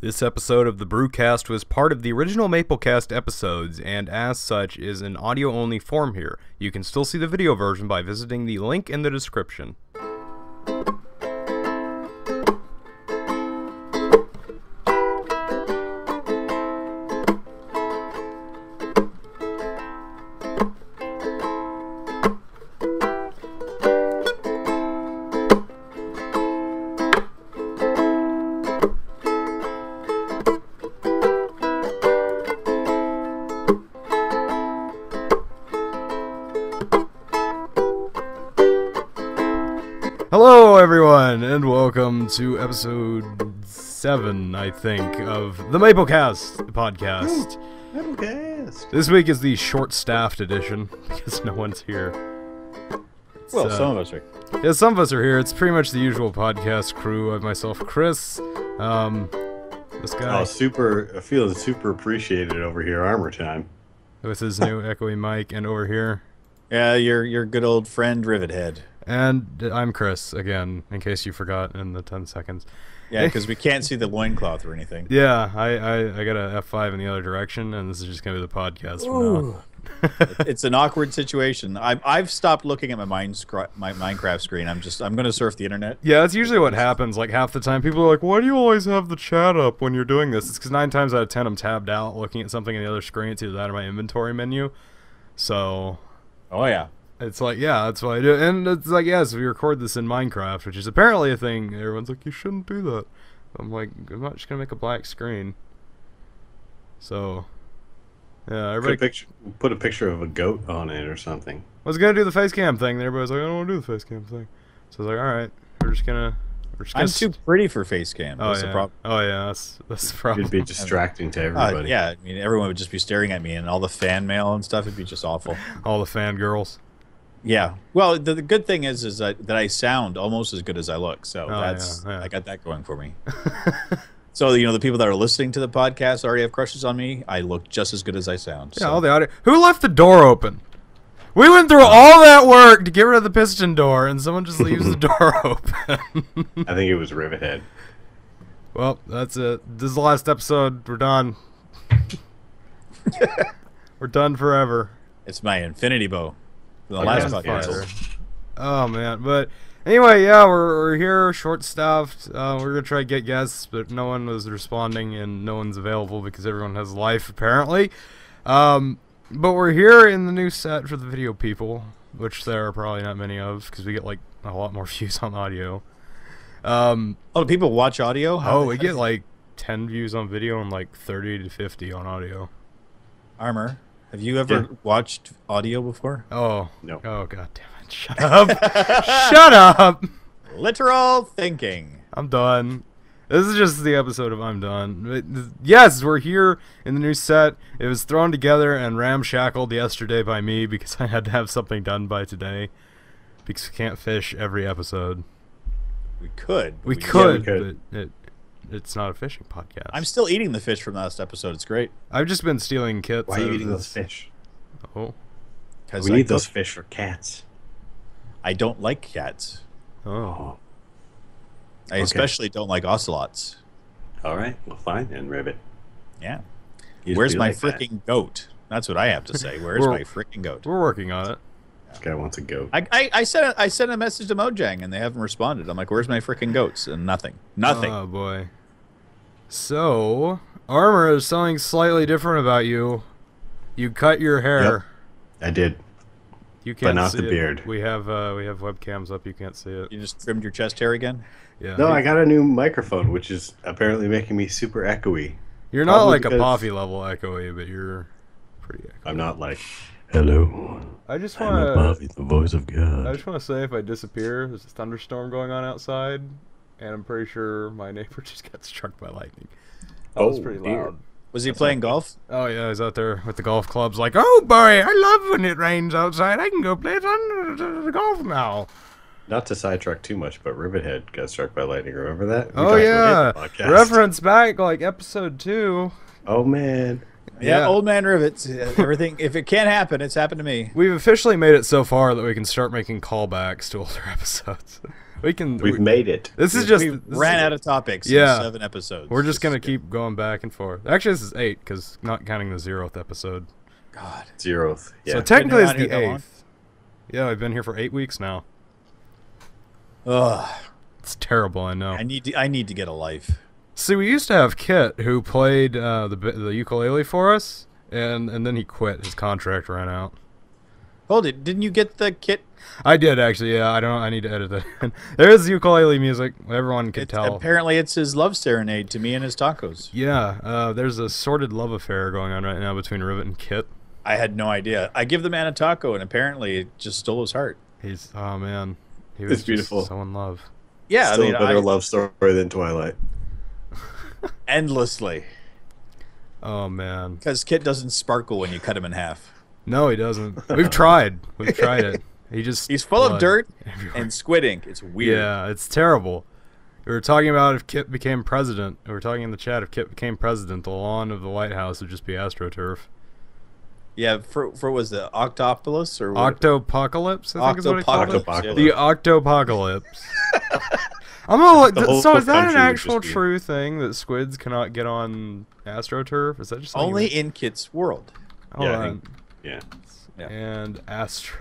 This episode of the Brewcast was part of the original Maplecast episodes, and as such is in audio-only form here. You can still see the video version by visiting the link in the description. Hello everyone, and welcome to episode 7, I think, of the Maplecast podcast. Maplecast! This week is the short-staffed edition, because no one's here. Well, some of us are. Yeah, some of us are here. It's pretty much the usual podcast crew. I have myself, Chris, this guy. I feel super appreciated over here, Armor Time. With his new echoey mic, and over here. Yeah, your good old friend Rivethead. And I'm Chris, again, in case you forgot in the 10 seconds. Yeah, because we can't see the loincloth or anything. Yeah, I got a F5 in the other direction, and this is just going to be the podcast from now on. It's an awkward situation. I've stopped looking at my Minecraft screen. I'm going to surf the internet. Yeah, that's usually what happens. Like, half the time, people are like, why do you always have the chat up when you're doing this? It's because 9 times out of 10, I'm tabbed out looking at something in the other screen. It's either that or my inventory menu. So... Oh, yeah. It's like, yeah, that's what I do. And it's like, yes, we record this in Minecraft, which is apparently a thing. Everyone's like, you shouldn't do that. I'm like, I'm not just going to make a black screen. So, yeah, everybody... Put a picture of a goat on it or something. I was going to do the face cam thing, and everybody's like, I don't want to do the face cam thing. So I was like, alright, we're just going to... I'm too pretty for face cam. Oh, that's yeah. The problem. Oh, yeah, that's the problem. It'd be distracting to everybody. Yeah, I mean, everyone would just be staring at me, and all the fan mail and stuff would be just awful. All the fangirls. Yeah. Well, the good thing is that I sound almost as good as I look. So I got that going for me. So, the people that are listening to the podcast already have crushes on me. I look just as good as I sound. Yeah, all the audio. Who left the door open? We went through all that work to get rid of the piston door, and someone just leaves the door open. I think it was Rivethead. Well, that's it. This is the last episode. We're done. We're done forever. It's my infinity bow. The last podcast. Oh man, but anyway, yeah, we're here, short-staffed. We're gonna try to get guests, but no one was responding, and no one's available because everyone has life apparently. But we're here in the new set for the video people, which there are probably not many of because we get like a lot more views on audio. Do people watch audio? We get like 10 views on video and like 30 to 50 on audio. Armor. Have you ever watched audio before? Oh. No. Oh, god damn it. Shut up. Shut up. Literal thinking. I'm done. This is just the episode of I'm done. Yes, we're here in the new set. It was thrown together and ramshackled yesterday by me because I had to have something done by today. Because we can't fish every episode. We could. We could. But it's not a fishing podcast. I'm still eating the fish from last episode. It's great. I've just been stealing kits. Why are you eating those fish? Oh. We need those fish for cats. I don't like cats. Oh. I especially don't like ocelots. All right. Well, fine then, Rivet. Yeah. Where's my freaking goat? That's what I have to say. Where's my freaking goat? We're working on it. This guy wants a goat. I sent a message to Mojang and they haven't responded. I'm like, where's my freaking goats? And nothing. Nothing. Oh boy. So, Armor is something slightly different about you. You cut your hair. Yep, I did. You can't but not see the it. beard. We have webcams up. You can't see it. You just trimmed your chest hair again? Yeah. No, I got a new microphone, which is apparently making me super echoey. You're not like a Poffy level echoey, but you're pretty echoey. I'm not like, hello. I just I'm want Poffy, the voice of God. I just want to say, if I disappear, there's a thunderstorm going on outside, and I'm pretty sure my neighbor just got struck by lightning. That was pretty loud. Was he playing golf? Oh yeah, he's out there with the golf clubs, like, oh boy, I love when it rains outside. I can go play the golf now. Not to sidetrack too much, but Rivethead got struck by lightning. Remember that? Oh yeah, reference back like episode 2. Oh man. Yeah, old man rivets. Everything. If it can't happen, it's happened to me. We've officially made it so far that we can start making callbacks to older episodes. We've made it. This is just... We ran out of topics in 7 episodes. We're just going to keep going back and forth. Actually, this is 8, because not counting the 0th episode. God. 0th, yeah. So technically it's the 8th. Yeah, I've been here for 8 weeks now. Ugh. It's terrible, I know. I need to get a life. See, we used to have Kit, who played the ukulele for us, and then he quit. His contract ran out. Hold it. Didn't you get the kit? I did, actually, yeah. I need to edit that in. There is ukulele music. Everyone can tell. Apparently, it's his love serenade to me and his tacos. Yeah, there's a sordid love affair going on right now between Rivet and Kit. I had no idea. I give the man a taco, and apparently it just stole his heart. Oh, man. He was beautiful. So in love. Yeah, Still a better love story than Twilight. Endlessly. Oh, man. Because Kit doesn't sparkle when you cut him in half. No, he doesn't. We've tried. We've tried it. He's full of dirt and squid ink. It's weird. Yeah, it's terrible. We were talking about if Kit became president. We were talking in the chat, if Kit became president, the lawn of the White House would just be AstroTurf. Yeah, for was the Octopolis or what? Octopocalypse, I think is what it's called. Octopocalypse. The Octopocalypse. I'm gonna look. So is that an actual be... true thing that squids cannot get on AstroTurf? Is that just only in Kit's world? Yeah. And Astro.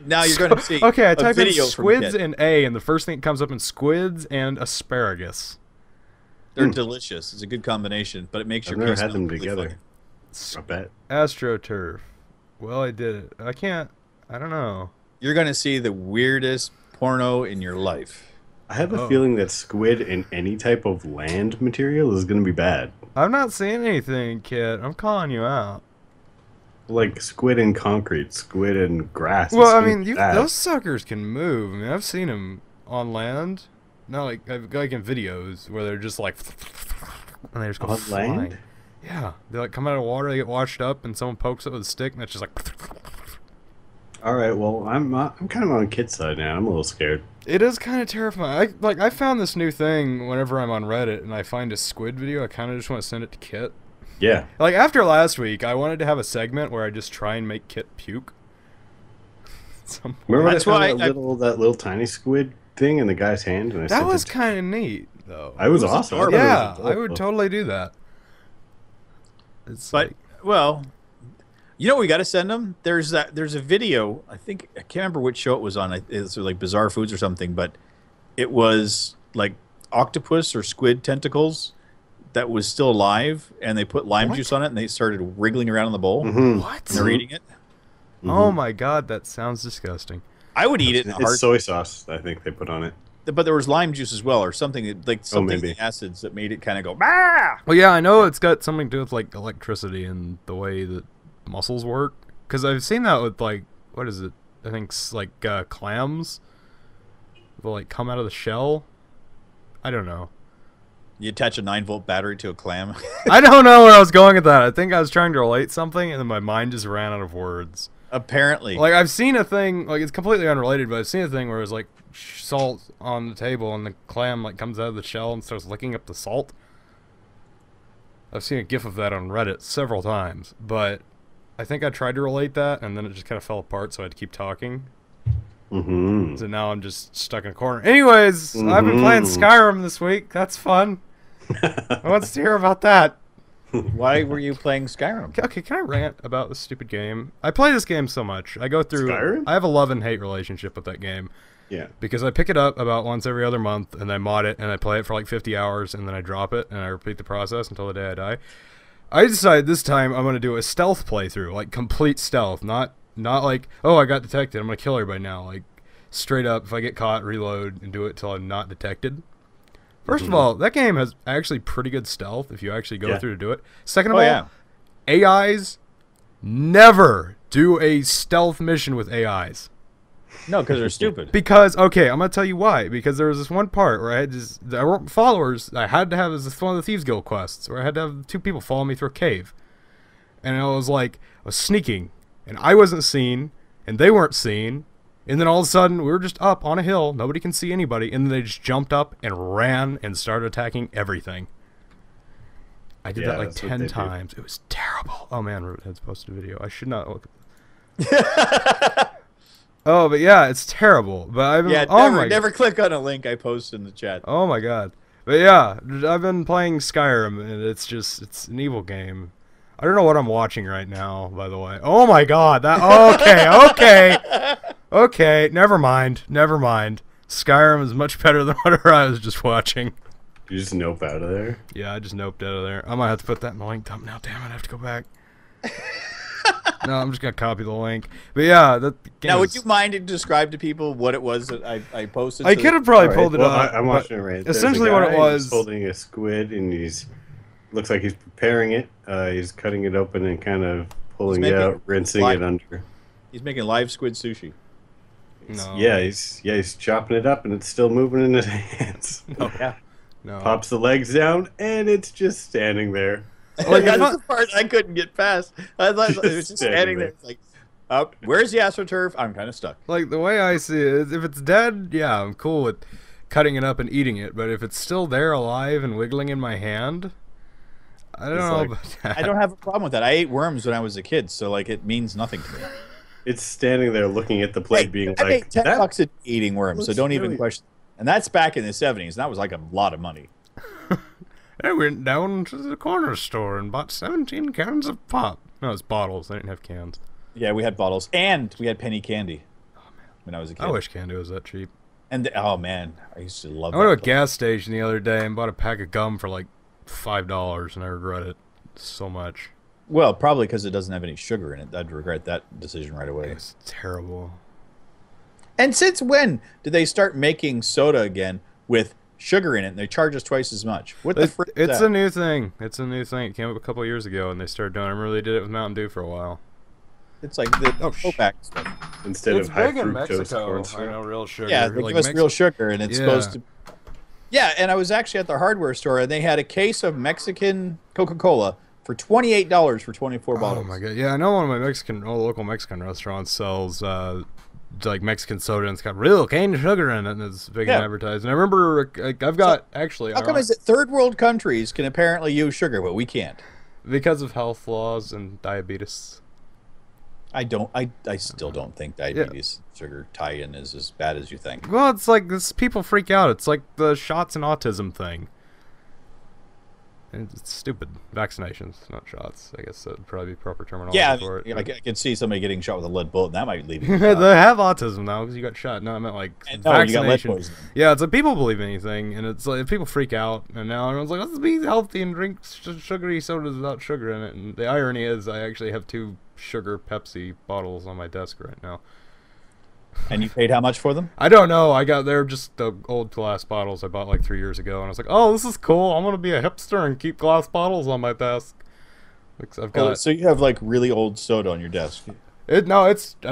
Now you're going to see. Okay, I typed in squids and A, and the first thing that comes up in squids and asparagus. They're delicious. It's a good combination, but it makes your. I've never had them together. I bet. AstroTurf. Well, I did it. I don't know. You're going to see the weirdest porno in your life. I have a feeling that squid in any type of land material is going to be bad. I'm not seeing anything, kid. I'm calling you out. Like squid in concrete, squid in grass. Well, I mean, those suckers can move. I mean, I've seen them on land. Not like in videos where they're just like, and they just go flying. Land? Yeah, they like come out of the water, they get washed up, and someone pokes it with a stick, and it's just like. All right, well, I'm kind of on Kit's side now. I'm a little scared. It is kind of terrifying. I found this new thing whenever I'm on Reddit and I find a squid video. I kind of just want to send it to Kit. Yeah. Like after last week, I wanted to have a segment where I just try and make Kit puke. Remember that's why that little tiny squid thing in the guy's hand? And that was kind of neat, though. It was awesome. Yeah, I would totally do that. Well, you know what we got to send them? There's a video. I can't remember which show it was on. It's like Bizarre Foods or something, but it was like octopus or squid tentacles that was still alive, and they put lime juice on it, and they started wriggling around in the bowl. Mm-hmm. What? And they're eating it. Mm-hmm. Oh my god, that sounds disgusting. I would eat it. It's soy sauce, I think they put on it. But there was lime juice as well, or something like acids that made it kind of go. Bah! Well, yeah, I know it's got something to do with like electricity and the way that muscles work. Because I've seen that with like, what is it? I think like clams. They'll like come out of the shell. I don't know. You attach a 9-volt battery to a clam. I don't know where I was going with that. I think I was trying to relate something, and then my mind just ran out of words. Apparently. Like, I've seen a thing, like, it's completely unrelated, but I've seen a thing where it's, like, salt on the table, and the clam, like, comes out of the shell and starts licking up the salt. I've seen a gif of that on Reddit several times, but I think I tried to relate that, and then it just kind of fell apart, so I had to keep talking. Mm-hmm. So now I'm just stuck in a corner. Anyways, I've been playing Skyrim this week. That's fun. I want to hear about that. Why were you playing Skyrim? Okay, can I rant about this stupid game? I play this game so much. I go through... Skyrim? I have a love and hate relationship with that game. Yeah. Because I pick it up about once every other month, and I mod it, and I play it for like 50 hours, and then I drop it, and I repeat the process until the day I die. I decided this time I'm going to do a stealth playthrough, like complete stealth, not like, oh, I got detected, I'm going to kill everybody now. Like, straight up, if I get caught, reload, and do it till I'm not detected. First of all, that game has actually pretty good stealth if you actually go through to do it. Second of all, AIs never do a stealth mission with AIs. No, because they're stupid. Because, okay, I'm going to tell you why. Because there was this one part where I had followers I had to have as one of the Thieves Guild quests, where I had to have 2 people follow me through a cave. And I was like, I was sneaking, and I wasn't seen, and they weren't seen. And then all of a sudden, we were just up on a hill. Nobody can see anybody. And then they just jumped up and ran and started attacking everything. I did that like 10 times. It was terrible. Oh, man, Root has posted a video. I should not look. Oh, but yeah, it's terrible. But I've been, yeah, never click on a link I post in the chat. Oh my god. But yeah, I've been playing Skyrim, and it's an evil game. I don't know what I'm watching right now, by the way. Oh my god, okay, never mind. Skyrim is much better than whatever I was just watching. You just nope out of there? Yeah, I just noped out of there. I might have to put that in the link dump now. Damn it, I have to go back. No, I'm just gonna copy the link. But yeah, now, would you mind to describe to people what it was that I posted? I could have probably pulled it up. I'm watching it right. Essentially, what it was, he's holding a squid, and looks like he's preparing it. He's cutting it open and kind of pulling it out, rinsing it under. He's making live squid sushi. No. Yeah, he's chopping it up, and it's still moving in his hands. Oh yeah. No. Pops the legs down, and it's just standing there. Like, that's the part I couldn't get past. I thought it was just standing there. It's like, oh, where's the AstroTurf? I'm kind of stuck. Like, the way I see it is, if it's dead, yeah, I'm cool with cutting it up and eating it. But if it's still there alive and wiggling in my hand, I don't know about that. I don't have a problem with that. I ate worms when I was a kid, so, like, it means nothing to me. It's standing there looking at the plate being like, I made $10 at eating worms, so don't even question. And that's back in the 70s, and that was like a lot of money. I went down to the corner store and bought 17 cans of pop. No, it's bottles. They didn't have cans. Yeah, we had bottles. And we had penny candy. Oh, man. When I was a kid. I wish candy was that cheap. And, oh, man. I used to love that. I went to a gas station the other day and bought a pack of gum for like $5, and I regret it so much. Well, probably because it doesn't have any sugar in it. I'd regret that decision right away. It's terrible. And since when did they start making soda again with sugar in it, and they charge us twice as much? What the frick is It's that? a new thing. It's a new thing. It came up a couple of years ago, and they started doing it. I remember they did it with Mountain Dew for a while. It's like the co-pack stuff. Instead of high fructose corn syrup. I know, real sugar. Yeah, they give us real sugar, and it's supposed to... Yeah, and I was actually at the hardware store, and they had a case of Mexican Coca-Cola for $28 for 24 bottles. Oh my god! Yeah, I know one of my local Mexican restaurants sells like Mexican soda, and it's got real cane sugar in it, and it's big and advertised. And I remember I've got actually. How come is it third world countries can apparently use sugar, but we can't? Because of health laws and diabetes. I still don't think diabetes sugar tie-in is as bad as you think. Well, it's like this. People freak out. It's like the shots and autism thing. It's stupid. Vaccinations, not shots. I guess that would probably be proper terminology for it. Yeah, I could see somebody getting shot with a lead bullet, and that might leave you. They have autism now because you got shot. No, I meant like vaccination. You got lead poisoning. Yeah, it's like people believe anything, and it's like people freak out, and now everyone's like, let's be healthy and drink sugary sodas without sugar in it. And the irony is, I actually have 2 sugar Pepsi bottles on my desk right now. And you paid how much for them? I don't know. They're just the old glass bottles I bought like 3 years ago, and I was like, oh, this is cool. I'm gonna be a hipster and keep glass bottles on my desk. I've got so you have like really old soda on your desk. I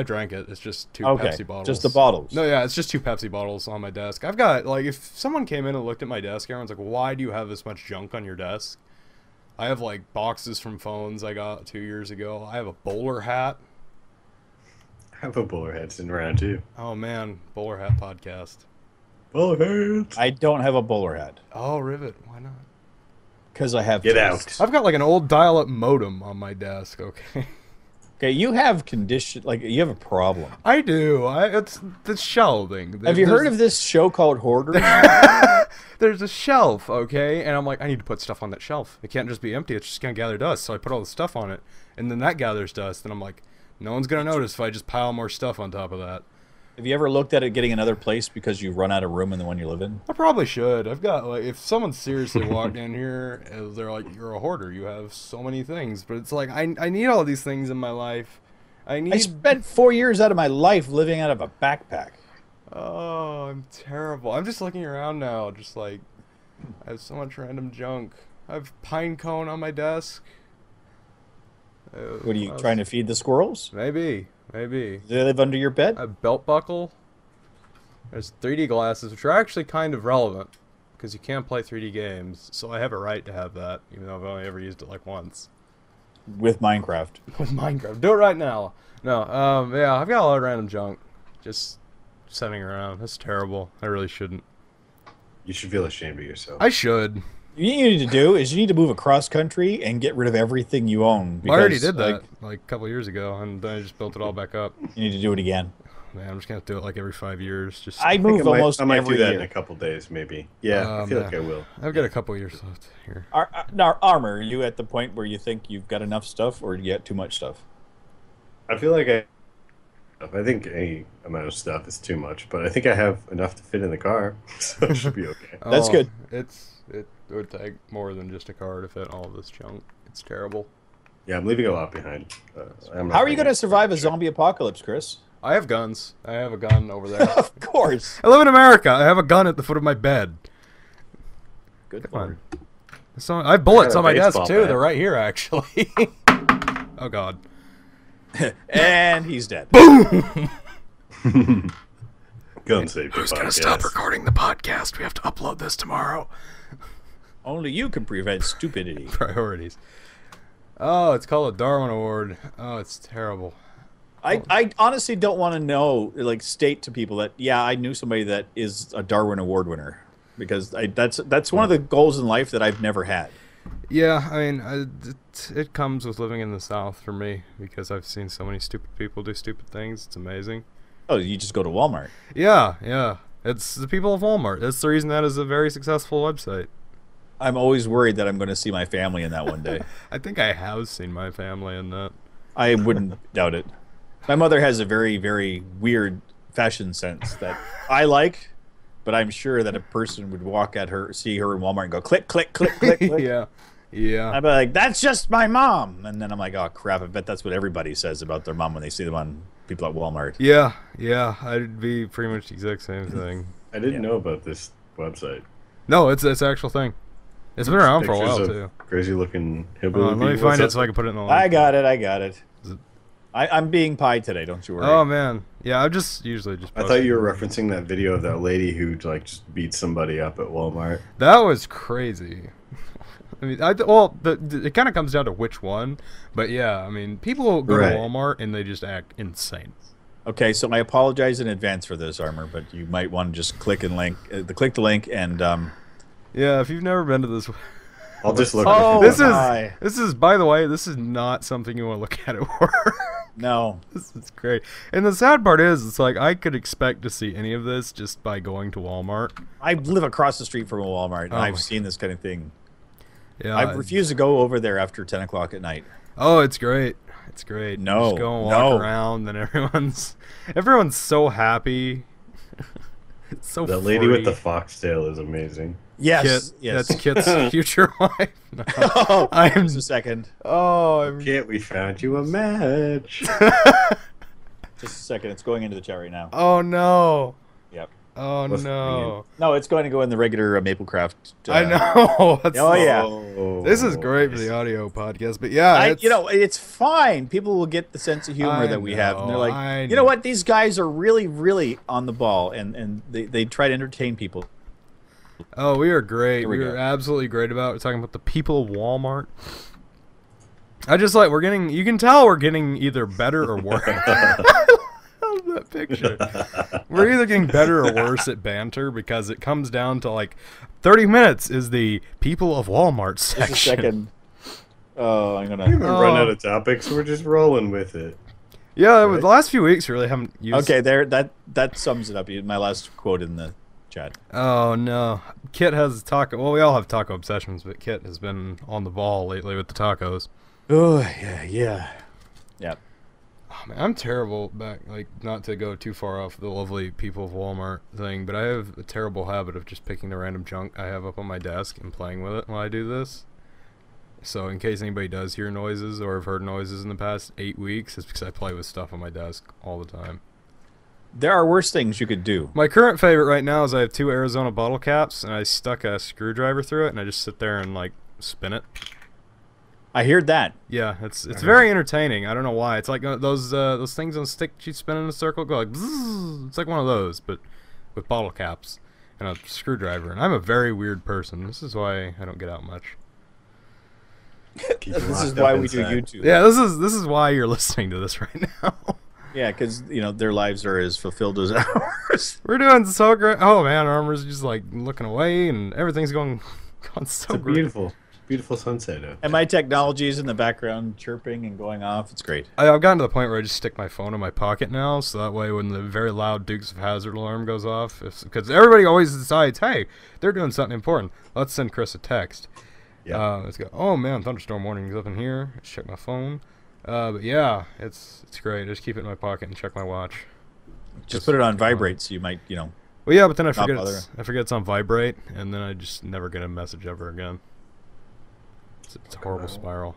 drank it. It's just 2 Pepsi bottles. Just the bottles. No, yeah, it's just 2 Pepsi bottles on my desk. I've got like, if someone came in and looked at my desk, everyone's like, why do you have this much junk on your desk? I have like boxes from phones I got 2 years ago. I have a bowler hat. I have a bowler hat sitting around too. Oh man, bowler hat podcast. Bowler hat. I don't have a bowler hat. Oh, rivet. Why not? Because I have. Get out. I've got like an old dial-up modem on my desk. Okay. Okay, you have you have a problem. I do. It's the shelving. Have you heard of this show called Hoarders? There's a shelf, okay, and I'm like, I need to put stuff on that shelf. It can't just be empty. It's just gonna gather dust. So I put all the stuff on it, and then that gathers dust, and I'm like, no one's gonna notice if I just pile more stuff on top of that. Have you ever looked at it getting another place because you run out of room in the one you live in? I probably should. I've got, like, if someone seriously walked in here, they're like, you're a hoarder. You have so many things. But it's like, I need all these things in my life. I spent 4 years out of my life living out of a backpack. Oh, I'm terrible. I'm just looking around now, just like, I have so much random junk. I have pine cone on my desk. What are you trying to feed the squirrels? Maybe. Do they live under your bed? A belt buckle. There's 3D glasses, which are actually kind of relevant because you can't play 3D games. So I have a right to have that, even though I've only ever used it like once. With Minecraft. With Minecraft. Do it right now. No. Yeah, I've got a lot of random junk just sitting around. That's terrible. I really shouldn't. You should feel ashamed of yourself. I should. What you need to do is you need to move across country and get rid of everything you own. Because, I already did that like a couple years ago, and then I just built it all back up. You need to do it again. man, I'm just gonna do it like every 5 years. Just I move almost I might every do that year. in a couple days, maybe. Yeah, I feel like I will. I've got a couple years left here. Now, Armor, are you at the point where you think you've got enough stuff, or do you get too much stuff? I feel like I think any amount of stuff is too much, but I think I have enough to fit in the car, so it should be okay. That's good. It would take more than just a car to fit all this junk. It's terrible. Yeah, I'm leaving a lot behind. How are you going to survive a zombie apocalypse, Chris? I have guns. I have a gun over there. Of course. I live in America. I have a gun at the foot of my bed. Good one. So I have bullets on my desk too. Bat. They're right here, actually. Oh God. And he's dead. Boom. Gun safety. Who's gonna stop recording the podcast? We have to upload this tomorrow. Only you can prevent stupidity. Priorities. Oh, it's called a Darwin Award. Oh, it's terrible. I honestly don't want to know, like, state to people that, yeah, I knew somebody that is a Darwin Award winner. Because that's one of the goals in life that I've never had. Yeah, I mean, it comes with living in the South for me. Because I've seen so many stupid people do stupid things. It's amazing. Oh, you just go to Walmart. Yeah, yeah. It's the people of Walmart. That's the reason that is a very successful website. I'm always worried that I'm going to see my family in that one day. I think I have seen my family in that. I wouldn't doubt it. My mother has a very, very weird fashion sense that I like, but I'm sure that a person would walk at her, see her in Walmart and go, click, click, click, click, click. Yeah. Yeah. I'd be like, that's just my mom. And then I'm like, oh, crap. I bet that's what everybody says about their mom when they see them on people at Walmart. Yeah. Yeah. I'd be pretty much the exact same thing. I didn't know about this website. No, it's an actual thing. It's been around for a while, too. Crazy looking hillbilly. Let me find it so I can put it in the link. I got it. I'm being pied today, don't you worry. Oh, man. Yeah, I just usually just I thought you were referencing that video of that lady who like just beat somebody up at Walmart. That was crazy. I mean, it kind of comes down to which one, but yeah, I mean, people go to Walmart and they just act insane. Okay, so I apologize in advance for this, Armor, but you might want to just click the link and yeah, if you've never been to this, I'll just look. Oh, this is by the way, this is not something you want to look at work. No, this is great. And the sad part is, it's like I could expect to see any of this just by going to Walmart. I live across the street from a Walmart, and I've seen this kind of thing. Yeah, I refuse to go over there after 10 o'clock at night. Oh, it's great. It's great. No, just go and walk around, and everyone's so happy. It's so the lady with the foxtail is amazing. Yes, Kit, yes. That's Kit's future wife. No, oh, just a second. Oh, Kit, we found you a match. Just a second. It's going into the chat right now. Oh no. Yep. Oh no. No, it's going to go in the regular Maplecraft. I know. Oh yeah. This is great for the audio podcast, but yeah, it's fine. People will get the sense of humor that we have, and they're like, you know what? These guys are really, really on the ball, and they try to entertain people. Oh, we are great. We are absolutely great about it. We're talking about the people of Walmart. I just like you can tell we're getting either better or worse. I love that picture. We're either getting better or worse at banter because it comes down to like 30 minutes is the people of Walmart section. Just a second. Oh, I'm gonna run out of topics. We're just rolling with it. Yeah, the last few weeks really haven't used. Okay, that sums it up. My last quote in the chat. Oh no, Kit has taco. Well, we all have taco obsessions, but Kit has been on the ball lately with the tacos. Oh yeah. Oh, man, I'm terrible not to go too far off the lovely people of Walmart thing, but I have a terrible habit of just picking the random junk I have up on my desk and playing with it while I do this. So in case anybody does hear noises or have heard noises in the past 8 weeks, it's because I play with stuff on my desk all the time. There are worse things you could do. My current favorite right now is I have 2 Arizona bottle caps, and I stuck a screwdriver through it, and I just sit there and spin it. I heard that. Yeah, it's very entertaining. I don't know why. It's like those things on a stick you spin in a circle go like bzzz. It's like one of those, but with bottle caps and a screwdriver. And I'm a very weird person. This is why I don't get out much. This is why we do YouTube. Yeah, this is why you're listening to this right now. Yeah, because their lives are as fulfilled as ours. We're doing so great. Oh man, Armor's just like looking away, and everything's going so great. Beautiful. beautiful sunset out. And my technology is in the background chirping and going off. It's great. I've gotten to the point where I just stick my phone in my pocket now, so that way when the very loud Dukes of Hazzard alarm goes off, because everybody always decides, hey, they're doing something important. Let's send Chris a text. Yeah. Let's go. Oh man, thunderstorm warning's up in here. Let's check my phone. But yeah, it's great. I just keep it in my pocket and check my watch. Just put it on vibrate, so you might, you know. Well, yeah, but then I forget it's on vibrate, and then I just never get a message ever again. It's a horrible spiral.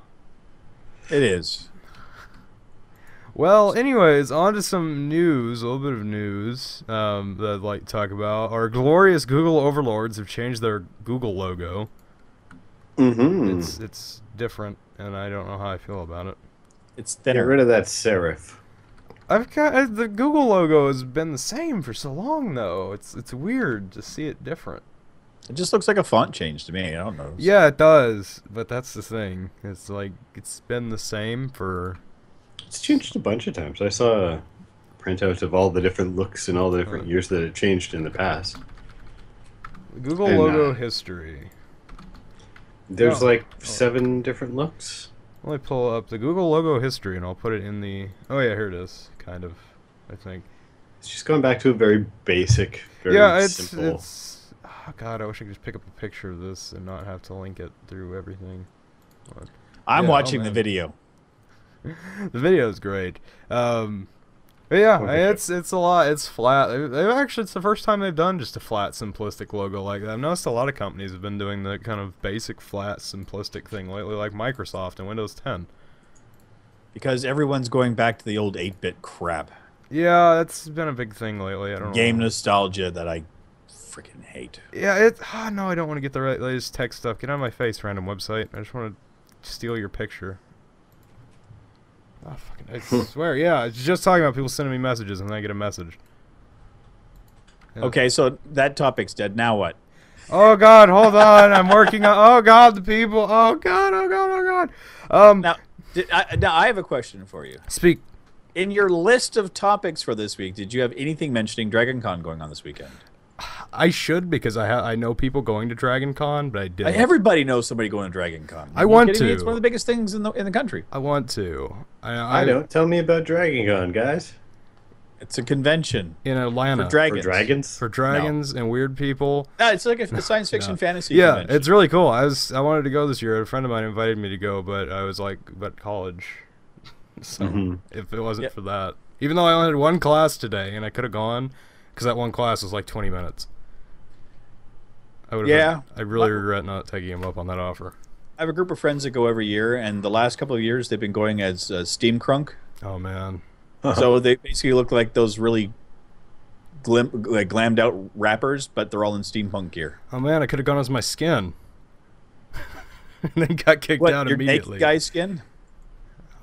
It is. Well, anyways, on to some news, a little bit of news that I'd like to talk about. Our glorious Google overlords have changed their Google logo. Mm-hmm. It's different, and I don't know how I feel about it. It's thinner. Get rid of that serif. The Google logo has been the same for so long, though. It's weird to see it different. It just looks like a font change to me. I don't know. Yeah, it does, but that's the thing. It's like it's been the same for. It's changed a bunch of times. I saw a printout of all the different looks and all the different years that it changed in the past. Google logo history. There's like 7 different looks. Let me pull up the Google logo history, and I'll put it in the. Oh yeah, here it is. Kind of, I think. It's just going back to a very basic, very simple. Oh god, I wish I could just pick up a picture of this and not have to link it through everything. I'm watching the video. The video is great. But yeah, it's a lot. It's flat. It's the first time they've done just a flat, simplistic logo like that. I've noticed a lot of companies have been doing the kind of basic, flat, simplistic thing lately, like Microsoft and Windows 10. Because everyone's going back to the old 8-bit crap. Yeah, that's been a big thing lately. I don't know. Game nostalgia that I freaking hate. Yeah, no, I don't want to get the latest tech stuff. Get out of my face, random website. I just want to steal your picture. Oh, fucking, I swear, yeah. It's just talking about people sending me messages and then I get a message. Yeah. Okay, so that topic's dead. Now what? Oh, God, hold on. I'm working on... Oh, God, the people. Oh, God, oh, God, oh, God. Now, I have a question for you. Speak. In your list of topics for this week, did you have anything mentioning Dragon Con going on this weekend? I should, because I know people going to Dragon Con, but I didn't. Everybody knows somebody going to Dragon Con. I want to. It's one of the biggest things in the country. I want to. I don't. Tell me about Dragon Con, guys. It's a convention in Atlanta for dragons. For dragons and weird people. No, it's like a science fiction fantasy. Yeah, convention. It's really cool. I wanted to go this year. A friend of mine invited me to go, but I was like, but college. So if it wasn't for that, even though I only had one class today and I could have gone, because that one class was like 20 minutes. I really regret not taking him up on that offer. I have a group of friends that go every year, and the last couple of years they've been going as Steam Crunk. Oh man! So they basically look like those really glammed out rappers, but they're all in steampunk gear. Oh man! I could have gone as my skin, and then got kicked out your immediately. Naked guy skin?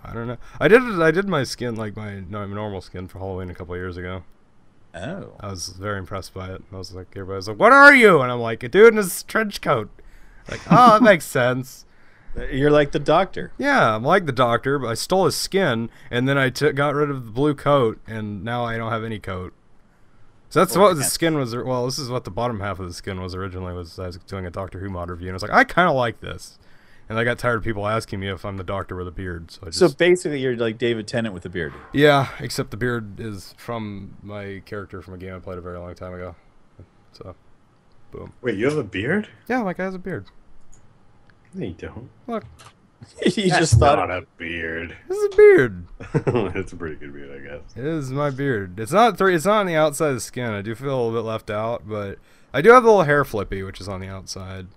I don't know. I did my skin, like my normal skin, for Halloween a couple of years ago. Oh. I was very impressed by it. I was like, everybody was like, "What are you?" And I'm like, "A dude in a trench coat." Like, oh, that makes sense. You're like the Doctor. Yeah, I'm like the Doctor, but I stole his skin, and then I got rid of the blue coat, and now I don't have any coat. So that's what the skin was. Well, this is what the bottom half of the skin was originally. I was doing a Doctor Who mod review, and I was like, I kind of like this. And I got tired of people asking me if I'm the Doctor with a beard. So basically, you're like David Tennant with a beard. Yeah, except the beard is from my character from a game I played a very long time ago. So, boom. Wait, you have a beard? Yeah, my guy has a beard. No, you don't. Look. You just thought not a beard. This is a beard. It's a pretty good beard, I guess. It is my beard. It's not on the outside of the skin. I do feel a little bit left out, but I do have the little hair flippy, which is on the outside.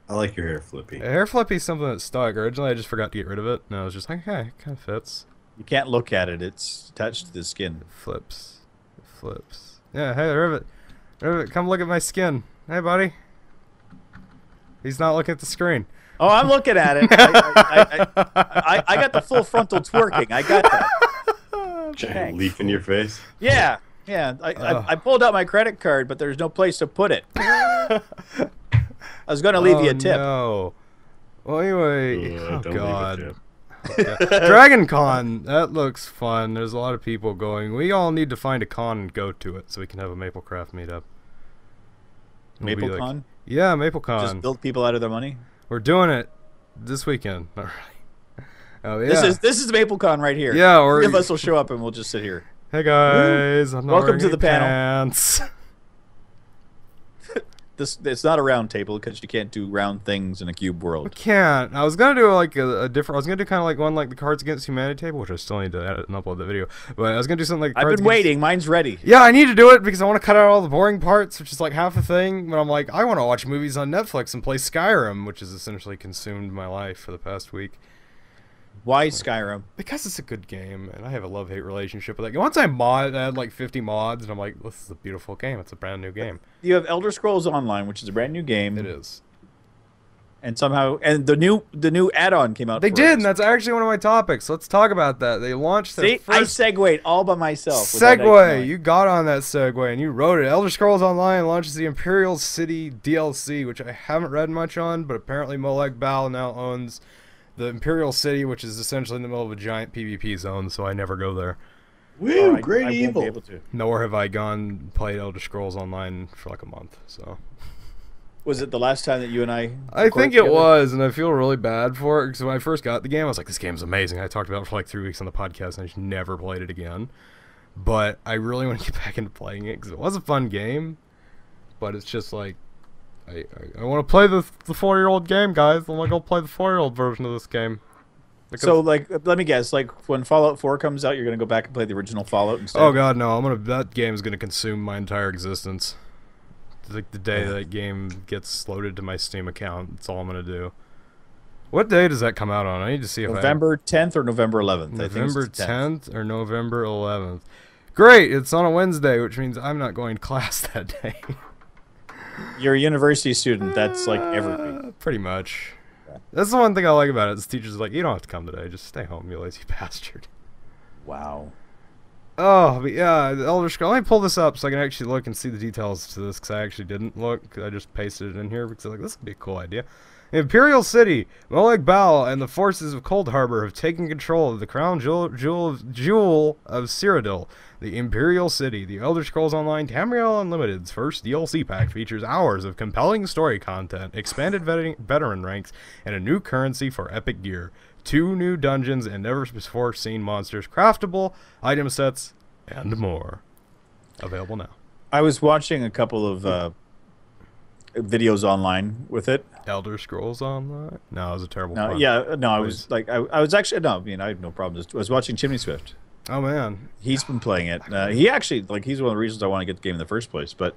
I like your hair flippy. A hair flippy is something that stuck. Originally, I just forgot to get rid of it, and I was just like, okay, it kind of fits. You can't look at it. It's attached to the skin. It flips. It flips. Yeah, hey, Rivet. Rivet, come look at my skin. Hey, buddy. He's not looking at the screen. Oh, I'm looking at it. I got the full frontal twerking. I got that. Giant leaf in your face? Yeah. Yeah. I pulled out my credit card, but there's no place to put it. I was going to leave you a tip. No. Well, anyway. Oh, God. Dragon Con, that looks fun. There's a lot of people going. We all need to find a con and go to it so we can have a Maplecraft meetup. MapleCon? Yeah, MapleCon. Just build people out of their money? We're doing it. this weekend. All right. Oh yeah. This is MapleCon right here. Yeah, or 3 of us will show up and we'll just sit here. Hey guys, I'm not Welcome to the panel. pants. It's not a round table because you can't do round things in a cube world. I can't. I was gonna do like a different. I was gonna do kind of like one like the Cards Against Humanity table, which I still need to edit and upload the video. But I was gonna do something like. I've been waiting. Mine's ready. Yeah, I need to do it because I want to cut out all the boring parts, which is like half the thing. But I'm like, I want to watch movies on Netflix and play Skyrim, which has essentially consumed my life for the past week. Why Skyrim? Because it's a good game, and I have a love-hate relationship with it. Once I had like 50 mods, and I'm like, this is a beautiful game. It's a brand new game. You have Elder Scrolls Online, which is a brand new game. It is. And somehow, and the new add-on came out. They did, and that's actually one of my topics. Let's talk about that. They launched their first... I segued all by myself. Segue. You got on that segue, and you wrote it. Elder Scrolls Online launches the Imperial City DLC, which I haven't read much on, but apparently Molag Bal now owns the Imperial City, which is essentially in the middle of a giant PvP zone, so I never go there. Woo, great evil. Won't be able to. Nor have I played Elder Scrolls Online for like a month, so... Was it the last time that you and I think it was, and I feel really bad for it, because when I first got the game, I was like, this game's amazing. I talked about it for like 3 weeks on the podcast, and I just never played it again. But I really want to get back into playing it, because it was a fun game, but it's just like, I want to play the 4-year-old game, guys. I'm going to go play the 4-year-old version of this game. Because so, like, let me guess. Like, when Fallout 4 comes out, you're going to go back and play the original Fallout instead? Oh, God, no. That game is going to consume my entire existence. Like, the day that game gets loaded to my Steam account, that's all I'm going to do. What day does that come out on? I need to see if November 10th or November 11th. November 10th or November 11th. Great. It's on a Wednesday, which means I'm not going to class that day. You're a university student. That's like everything. Pretty much. Yeah. That's the one thing I like about it. Is teachers are like, you don't have to come today. Just stay home, you lazy bastard. Wow. Oh, but yeah, the Elder Scrolls. Let me pull this up so I can actually look and see the details to this, because I actually didn't look. I just pasted it in here because I'm like, this would be a cool idea. Imperial City, Molag Bal, and the forces of Cold Harbor have taken control of the crown jewel of Cyrodiil, the Imperial City. The Elder Scrolls Online Tamriel Unlimited's first DLC pack features hours of compelling story content, expanded veteran ranks, and a new currency for epic gear. 2 new dungeons and never-before-seen monsters, craftable item sets, and more. Available now. I was watching a couple of videos online with it. Elder Scrolls Online? No, it was a terrible one. Yeah, no, I was like, I was actually, no, I mean, I have no problem. I was watching Chimney Swift. Oh, man. He's been playing it. He actually, like, he's one of the reasons I want to get the game in the first place, but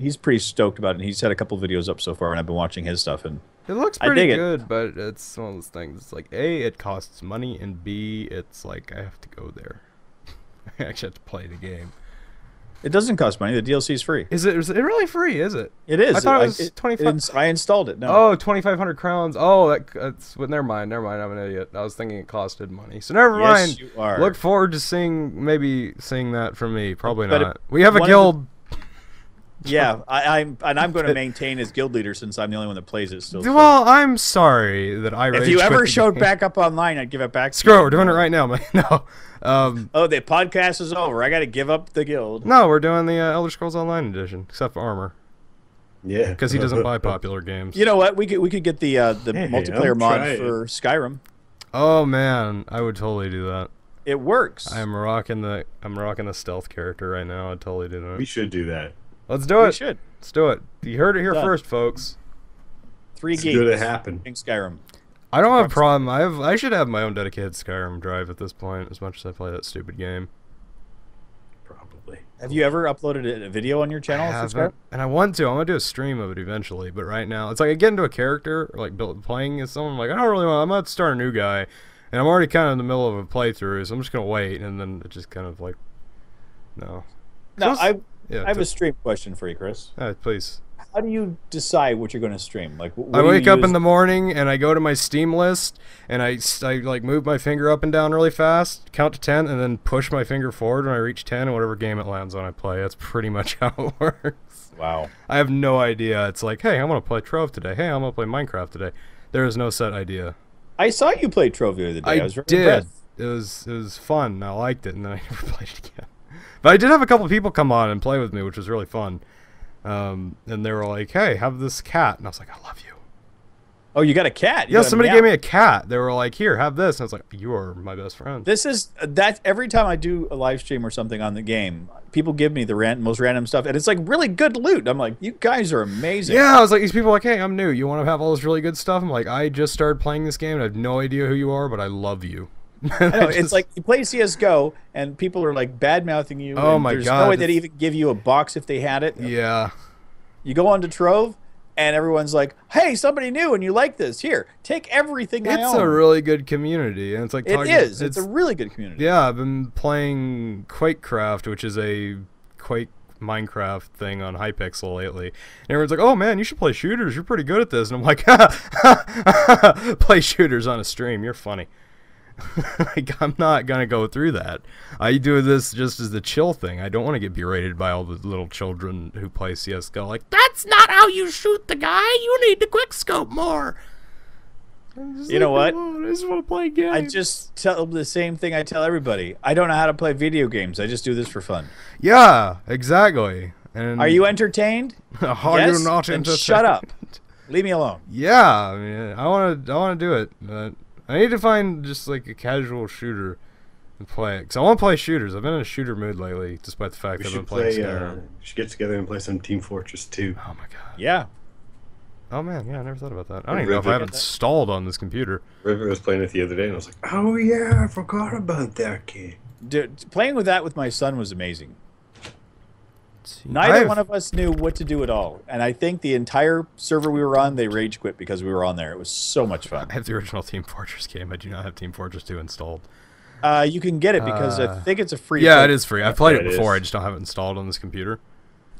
he's pretty stoked about it, and he's had a couple videos up so far, and I've been watching his stuff, and it looks pretty good, but it's one of those things. It's like, A, it costs money, and B, it's like, I have to go there. I actually have to play the game. It doesn't cost money. The DLC is free. Is it really free, is it? It is. I thought it was 25. I installed it. No. Oh, 2,500 crowns. Oh, that's... Well, never mind. I'm an idiot. I was thinking it costed money. So never mind. Yes, you are. Look forward to maybe seeing that from me. Probably not. We have a guild... Yeah, I'm going to maintain as guild leader since I'm the only one that plays it still. Well, I'm sorry that I. If you ever showed back up online, I'd give it back. Screw it, we're doing it right now, man. No. Oh, the podcast is over. I got to give up the guild. No, we're doing the Elder Scrolls Online edition, except for Armor. Yeah, because he doesn't buy popular games. You know what? We could get the multiplayer mod for Skyrim. Oh man, I would totally do that. It works. I'm rocking the stealth character right now. I'd totally do that. We should do that. Let's do it. We should. Let's do it. You heard it here first, folks. 3 it's gigs. Good to happen. In Skyrim. I don't have a problem. I should have my own dedicated Skyrim drive at this point, as much as I play that stupid game. Probably. Have you ever uploaded a video on your channel? I haven't, and I want to. I want to do a stream of it eventually, but right now it's like I get into a character, or like playing as someone. I'm like, I don't really want. I'm about to start a new guy, and I'm already kind of in the middle of a playthrough, so I'm just gonna wait, and then it just kind of like, no. No, I have a stream question for you, Chris. Please. How do you decide what you're going to stream? Like, I wake up in the morning and I go to my Steam list and I like move my finger up and down really fast, count to 10, and then push my finger forward when I reach 10, and whatever game it lands on, I play. That's pretty much how it works. Wow. I have no idea. It's like, hey, I'm going to play Trove today. Hey, I'm going to play Minecraft today. There is no set idea. I saw you play Trove the other day. I was very impressed. It was fun. I liked it, and then I never played it again. But I did have a couple people come on and play with me, which was really fun. And they were like, hey, have this cat. And I was like, I love you. Oh, you got a cat? Yeah, somebody gave me a cat. They were like, "Here, have this." And I was like, "You are my best friend." This is that every time I do a live stream or something on the game, people give me the most random stuff, and it's like really good loot. I'm like, you guys are amazing. Yeah, I was like, these people are like, "Hey, I'm new. You want to have all this really good stuff?" I'm like, "I just started playing this game, and I have no idea who you are, but I love you." I know, it's like you play CS:GO, and people are like bad mouthing you. Oh my god! There's God, no way they'd even give you a box if they had it. Yeah. You go onto Trove, and everyone's like, "Hey, somebody new, and you like this? Here, take everything I own." It's a really good community, and it's like It's a really good community. Yeah, I've been playing QuakeCraft, which is a Quake Minecraft thing on Hypixel lately. And everyone's like, "Oh man, you should play shooters. You're pretty good at this." And I'm like, "Play shooters on a stream. You're funny." Like, I'm not gonna go through that. I do this just as the chill thing. I don't want to get berated by all the little children who play CS:GO. Like, that's not how you shoot the guy. You need to quick scope more. You know what? I just want to play games. I just tell them the same thing I tell everybody. I don't know how to play video games. I just do this for fun. Yeah, exactly. And are you entertained? Are yes? you not then entertained? Shut up. Leave me alone. Yeah, I mean, I want to do it. But I need to find just like a casual shooter and play it. Because I want to play shooters. I've been in a shooter mood lately, despite the fact that I've been playing Skyrim. We should get together and play some Team Fortress 2. Oh my god. Yeah. Oh man, yeah, I never thought about that. I don't even know if I have it installed on this computer. River was playing it the other day, and I was like, "Oh yeah, I forgot about that kid." Dude, playing with that with my son was amazing. Neither one of us knew what to do at all, and I think the entire server we were on, they rage quit because we were on there. It was so much fun. I have the original Team Fortress game. I do not have Team Fortress 2 installed. You can get it because I think it's a free. Yeah, it is free. I've played it before. I just don't have it installed on this computer.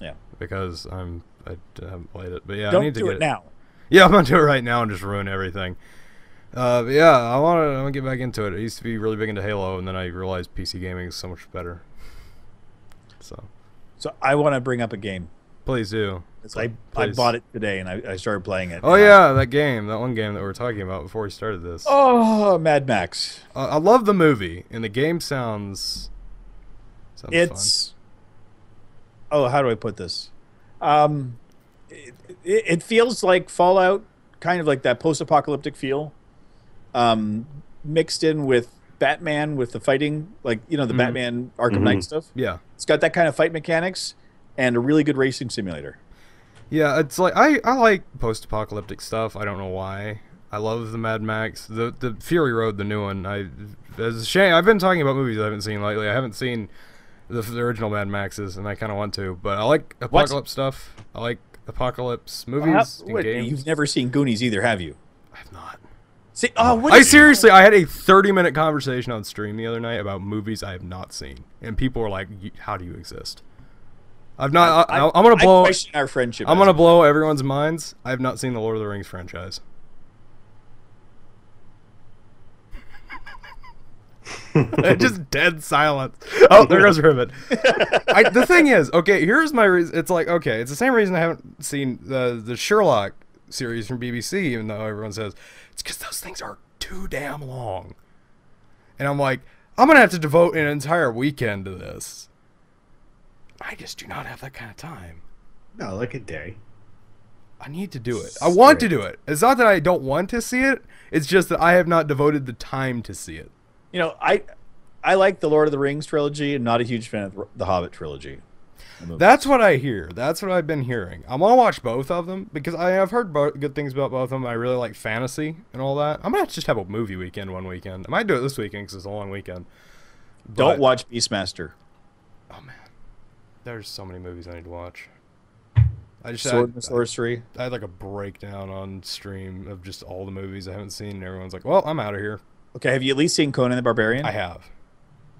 Yeah. Because I haven't played it, but yeah, don't I need to do get it now. Yeah, I'm gonna do it right now and just ruin everything. But yeah, I want to get back into it. I used to be really big into Halo, and then I realized PC gaming is so much better. So I want to bring up a game. Please do. I bought it today, and I started playing it. Oh yeah, that one game that we were talking about before we started this. Oh, Mad Max. I love the movie, and the game sounds fun. Oh, how do I put this? It feels like Fallout, kind of like that post-apocalyptic feel, mixed in with Batman with the fighting, like, you know, the Batman Arkham Knight stuff. Yeah. It's got that kind of fight mechanics and a really good racing simulator. Yeah, it's like I like post-apocalyptic stuff. I don't know why. I love the Mad Max, the Fury Road, the new one. It's a shame. I've been talking about movies I haven't seen lately. I haven't seen the original Mad Maxes, and I kind of want to. But I like apocalypse stuff. I like apocalypse movies and games. You've never seen Goonies either, have you? I have not. See, I had a 30-minute conversation on stream the other night about movies I have not seen, and people were like, "How do you exist?" I'm not. I'm gonna blow. I question our friendship. I'm gonna blow everyone's minds. I have not seen the Lord of the Rings franchise. Just dead silence. Oh, there goes Rivet. The thing is, okay, here's my reason. It's like, okay, it's the same reason I haven't seen the Sherlock series from BBC, even though everyone says it's because those things are too damn long. And I'm like, I'm gonna have to devote an entire weekend to this. I just do not have that kind of time. No, like a day. I need to do it. I want to do it. It's not that I don't want to see it. It's just that I have not devoted the time to see it. You know, I like the Lord of the Rings trilogy and not a huge fan of the Hobbit trilogy. That's what I hear. That's what I've been hearing. I want to watch both of them because I've heard good things about both of them. I really like fantasy and all that. I'm going to just have a movie weekend one weekend. I might do it this weekend because it's a long weekend. Don't watch Beastmaster. Oh, man. There's so many movies I need to watch. Sword and Sorcery. I had like a breakdown on stream of just all the movies I haven't seen, and everyone's like, well, I'm out of here. Okay, have you at least seen Conan the Barbarian? I have.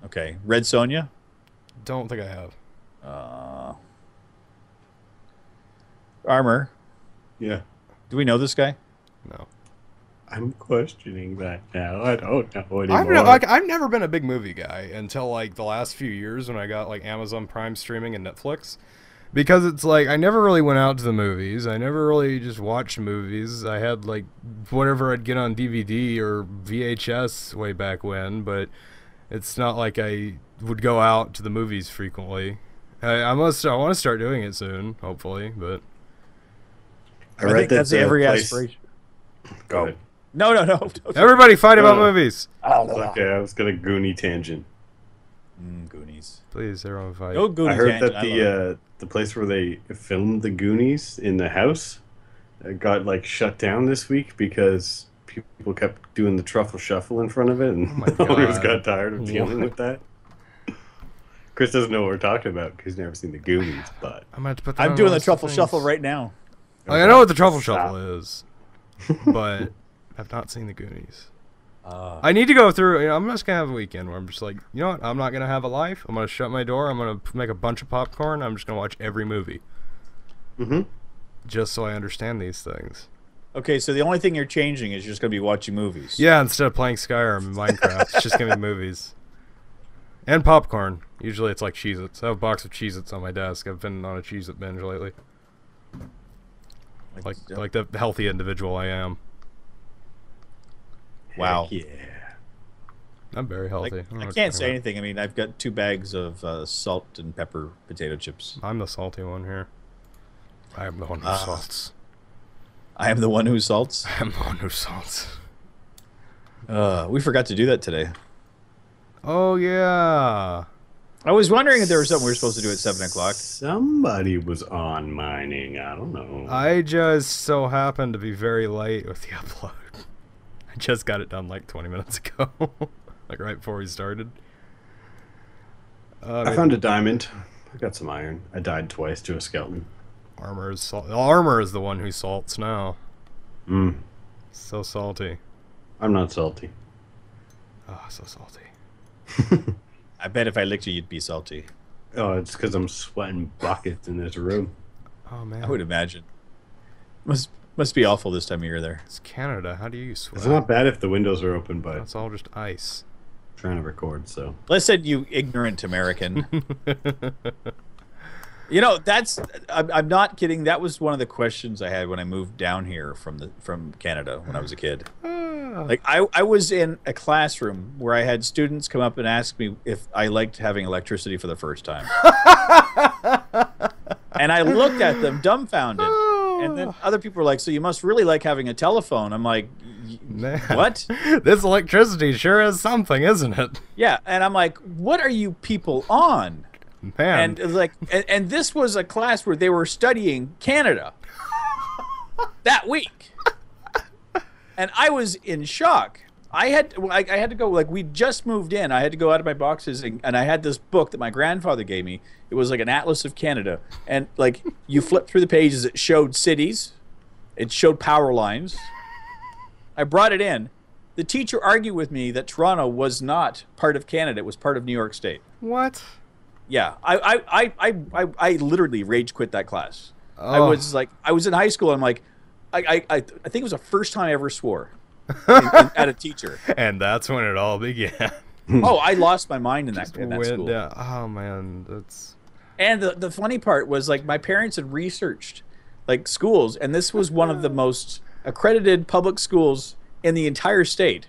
Okay. Red Sonja? Don't think I have. Armor. Yeah. Do we know this guy? No. I'm questioning that now. I don't know anymore. I've never been a big movie guy until like the last few years when I got like Amazon Prime streaming and Netflix. Because it's like I never really went out to the movies. I never really just watched movies. I had like whatever I'd get on DVD or VHS way back when, but it's not like I would go out to the movies frequently. I want to start doing it soon, hopefully, but I think that's every aspiration. Go ahead. No. Everybody fight about movies. Okay, I was gonna Goonie tangent. Goonies. Please, everyone fight. Go Goonies. I heard that the place where they filmed the Goonies in the house got like shut down this week because people kept doing the truffle shuffle in front of it, and the owners got tired of dealing with that. Chris doesn't know what we're talking about because he's never seen the Goonies, but I'm doing the truffle shuffle right now. I know what the truffle shuffle is, but I've not seen the Goonies. I need to go through. I'm just gonna have a weekend where I'm just like, you know what? I'm not gonna have a life. I'm gonna shut my door. I'm gonna make a bunch of popcorn. I'm just gonna watch every movie. Just so I understand these things. Okay, so the only thing you're changing is you're just gonna be watching movies. Yeah, instead of playing Skyrim and Minecraft, it's just gonna be movies. And popcorn. Usually it's like Cheez-Its. I have a box of Cheez-Its on my desk. I've been on a Cheez-It binge lately. Like the healthy individual I am. Wow. Heck yeah. I'm very healthy. I can't say anything. I mean, I've got 2 bags of salt and pepper potato chips. I'm the salty one here. I am the one who salts. I am the one who salts? I am the one who salts. We forgot to do that today. Oh, yeah. I was wondering if there was something we were supposed to do at 7 o'clock. Somebody was on mining. I don't know. I just so happened to be very late with the upload. I just got it done like 20 minutes ago. Like right before we started. I found a diamond. I got some iron. I died twice to a skeleton. Armor is the one who salts now. So salty. I'm not salty. Oh, so salty. I bet if I licked you, you'd be salty. Oh, it's because I'm sweating buckets in this room. Oh, man. I would imagine. Must be awful this time of year there. It's Canada. How do you sweat? It's not bad if the windows are open, but it's all just ice. I'm trying to record, so. Listen, you ignorant American. You know, I'm not kidding. That was one of the questions I had when I moved down here from Canada when I was a kid. Like I was in a classroom where I had students come up and ask me if I liked having electricity for the first time. And I looked at them dumbfounded. And then other people were like, so you must really like having a telephone. I'm like, what? This electricity sure is something, isn't it? Yeah, and I'm like, what are you people on? Man. And like, and this was a class where they were studying Canada that week. And I was in shock. I had to go, like, we just moved in. I had to go out of my boxes, and I had this book that my grandfather gave me. It was like an atlas of Canada. And, like, you flip through the pages, it showed cities. It showed power lines. I brought it in. The teacher argued with me that Toronto was not part of Canada. It was part of New York State. What? Yeah. I literally rage quit that class. I was in high school, and I'm like, I think it was the first time I ever swore at a teacher. And that's when it all began. Oh, I lost my mind in that school. Oh, man. That's... And the funny part was, like, my parents had researched, like, schools, and this was one of the most accredited public schools in the entire state.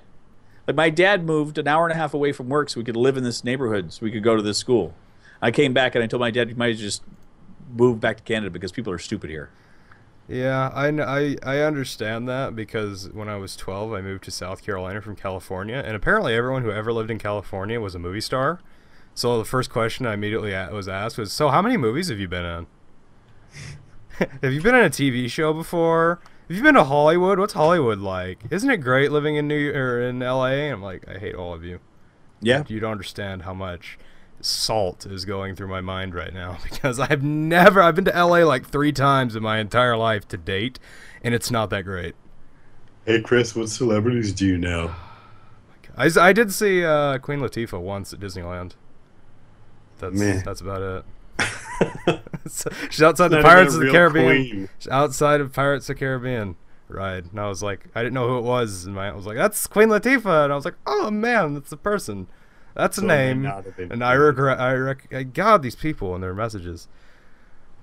Like, my dad moved an hour and a half away from work so we could live in this neighborhood, so we could go to this school. I came back, and I told my dad he might just move back to Canada because people are stupid here. Yeah, I understand that because when I was 12, I moved to South Carolina from California, and apparently everyone who ever lived in California was a movie star. So the first question I immediately was asked was, so how many movies have you been in? Have you been in a TV show before? Have you been to Hollywood? What's Hollywood like? Isn't it great living in in LA? And I'm like, I hate all of you. Yeah. You don't understand how much salt is going through my mind right now because I've been to LA like 3 times in my entire life to date, and it's not that great. Hey Chris, what celebrities do you know? I did see Queen Latifah once at Disneyland. That's about it. She's outside the Pirates of the Caribbean. Queen. She's outside of Pirates of the Caribbean ride, and I was like, I didn't know who it was, and I was like, that's Queen Latifah, and I was like, oh man, that's a person. That's a name, and I regret. God, these people and their messages.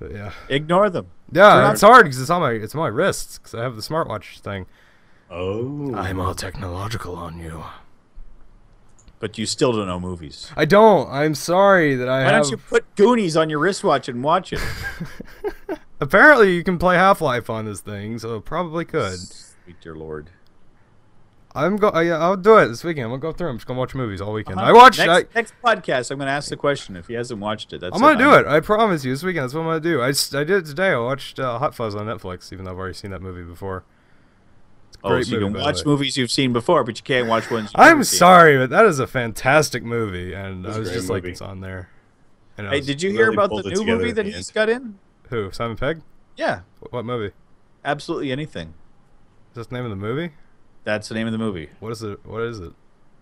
But yeah, ignore them. Yeah, it's hard because it's on my wrists because I have the smartwatch thing. Oh, I'm all technological on you. But you still don't know movies. I don't. I'm sorry that I have. Why don't you put Goonies on your wristwatch and watch it? Apparently, you can play Half-Life on this thing, so it probably could. Sweet dear Lord. Yeah, I'll do it this weekend. We'll go through them. I'm just gonna watch movies all weekend. I watched next podcast. I'm gonna ask the question if he hasn't watched it. I'm gonna do it. I promise you. This weekend. That's what I'm gonna do. I did it today. I watched Hot Fuzz on Netflix, even though I've already seen that movie before. So you can watch movies you've seen before, but you can't watch ones. I'm sorry, but that is a fantastic movie, and I was just like, it's on there. Hey, did you hear about the new movie that he's got in? Who? Simon Pegg? Yeah. What movie? Absolutely Anything. Is that the name of the movie? That's the name of the movie. What is it? What is it?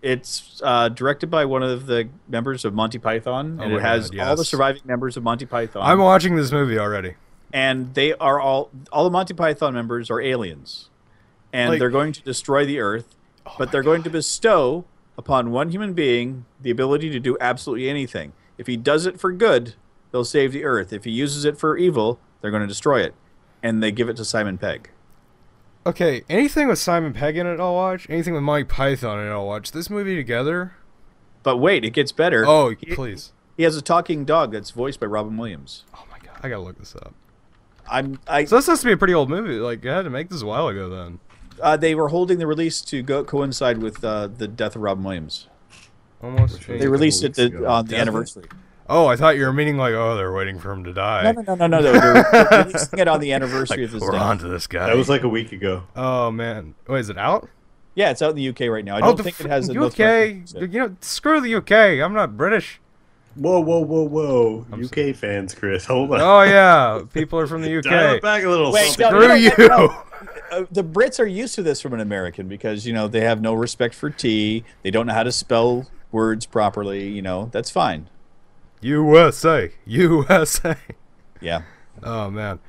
It's directed by one of the members of Monty Python, and it has all the surviving members of Monty Python. I'm watching this movie already. And they are all the Monty Python members are aliens. And they're going to destroy the Earth, but they're going to bestow upon one human being the ability to do absolutely anything. If he does it for good, they'll save the Earth. If he uses it for evil, they're going to destroy it. And they give it to Simon Pegg. Okay, anything with Simon Pegg in it, I'll watch. Anything with Mike Python in it, I'll watch. This movie together? But wait, it gets better. Oh, please. He has a talking dog that's voiced by Robin Williams. Oh my god, I gotta look this up. So this has to be a pretty old movie. Like, I had to make this a while ago then. They were holding the release to coincide with the death of Robin Williams. Almost. They released it on the anniversary. Oh, I thought you were meaning like, oh, they're waiting for him to die. No. They're releasing it on the anniversary of his death. We're on to this guy. That was like a week ago. Oh, man. Wait, is it out? Yeah, it's out in the UK right now. I don't think it has a UK. You know, screw the UK. I'm not British. Whoa. UK fans, Chris. Hold on. Oh, yeah. People are from the UK. Dial it back a little. Wait, screw you. The Brits are used to this from an American because, they have no respect for tea. They don't know how to spell words properly. That's fine. USA. Yeah. Oh, man.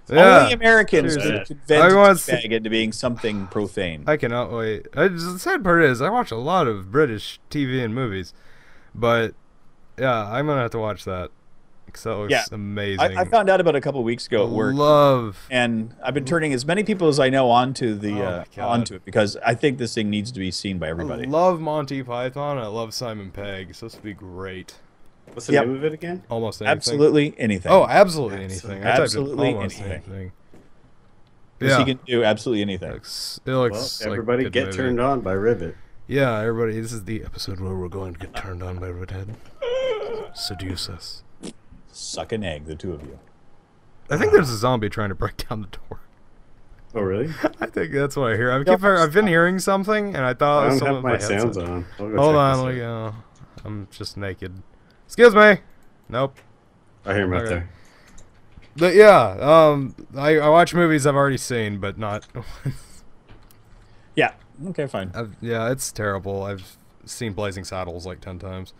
Only Americans could convince Pegg into being something profane. I cannot wait. The sad part is, I watch a lot of British TV and movies, but yeah, I'm gonna have to watch that because that looks amazing. I found out about it a couple weeks ago at work. And I've been turning as many people as I know onto it because I think this thing needs to be seen by everybody. I love Monty Python. I love Simon Pegg. So this would be great. What's the name of it again? Almost anything. Absolutely anything. Oh, absolutely anything. Absolutely anything. Yeah. He can do absolutely anything. It looks everybody like get turned on by Rivet. Yeah, everybody. This is the episode where we're going to get turned on by Redhead. Seduce us. Suck an egg, the two of you. I think there's a zombie trying to break down the door. Oh, really? I think that's what I hear. I've been hearing something, and I thought it was I don't have my sounds on. Hold on, I'm just naked. Excuse me. Nope. I hear him right there. But yeah, I watch movies I've already seen, but not. Yeah. Okay, fine. Yeah, it's terrible. I've seen Blazing Saddles like 10 times.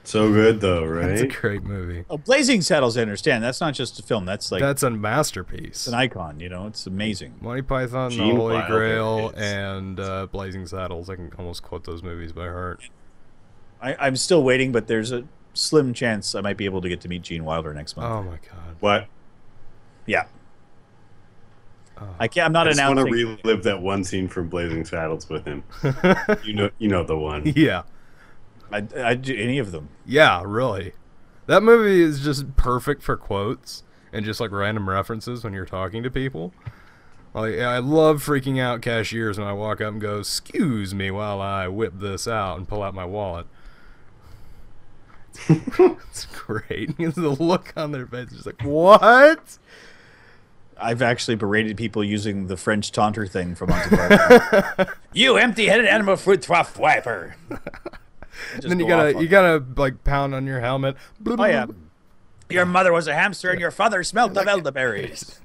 So good though, right? It's a great movie. Oh, Blazing Saddles, I understand. That's not just a film. That's a masterpiece. It's an icon. It's amazing. Monty Python, The Holy Grail, and Blazing Saddles. I can almost quote those movies by heart. I'm still waiting, but there's a slim chance I might be able to get to meet Gene Wilder next month. Oh my god! What? Yeah. I can't. I'm not announcing. I just want to relive that one scene from Blazing Saddles with him. you know the one. Yeah. I'd do any of them. Yeah, really. That movie is just perfect for quotes and just like random references when you're talking to people. Like, I love freaking out cashiers when I walk up and go, "Excuse me," while I whip this out and pull out my wallet. It's great. The look on their face is like, what? I've actually berated people using the French taunter thing from Monty Python. You empty-headed animal fruit trough wiper. Then you gotta like pound on your helmet. Oh yeah. Your mother was a hamster and your father smelled of elderberries.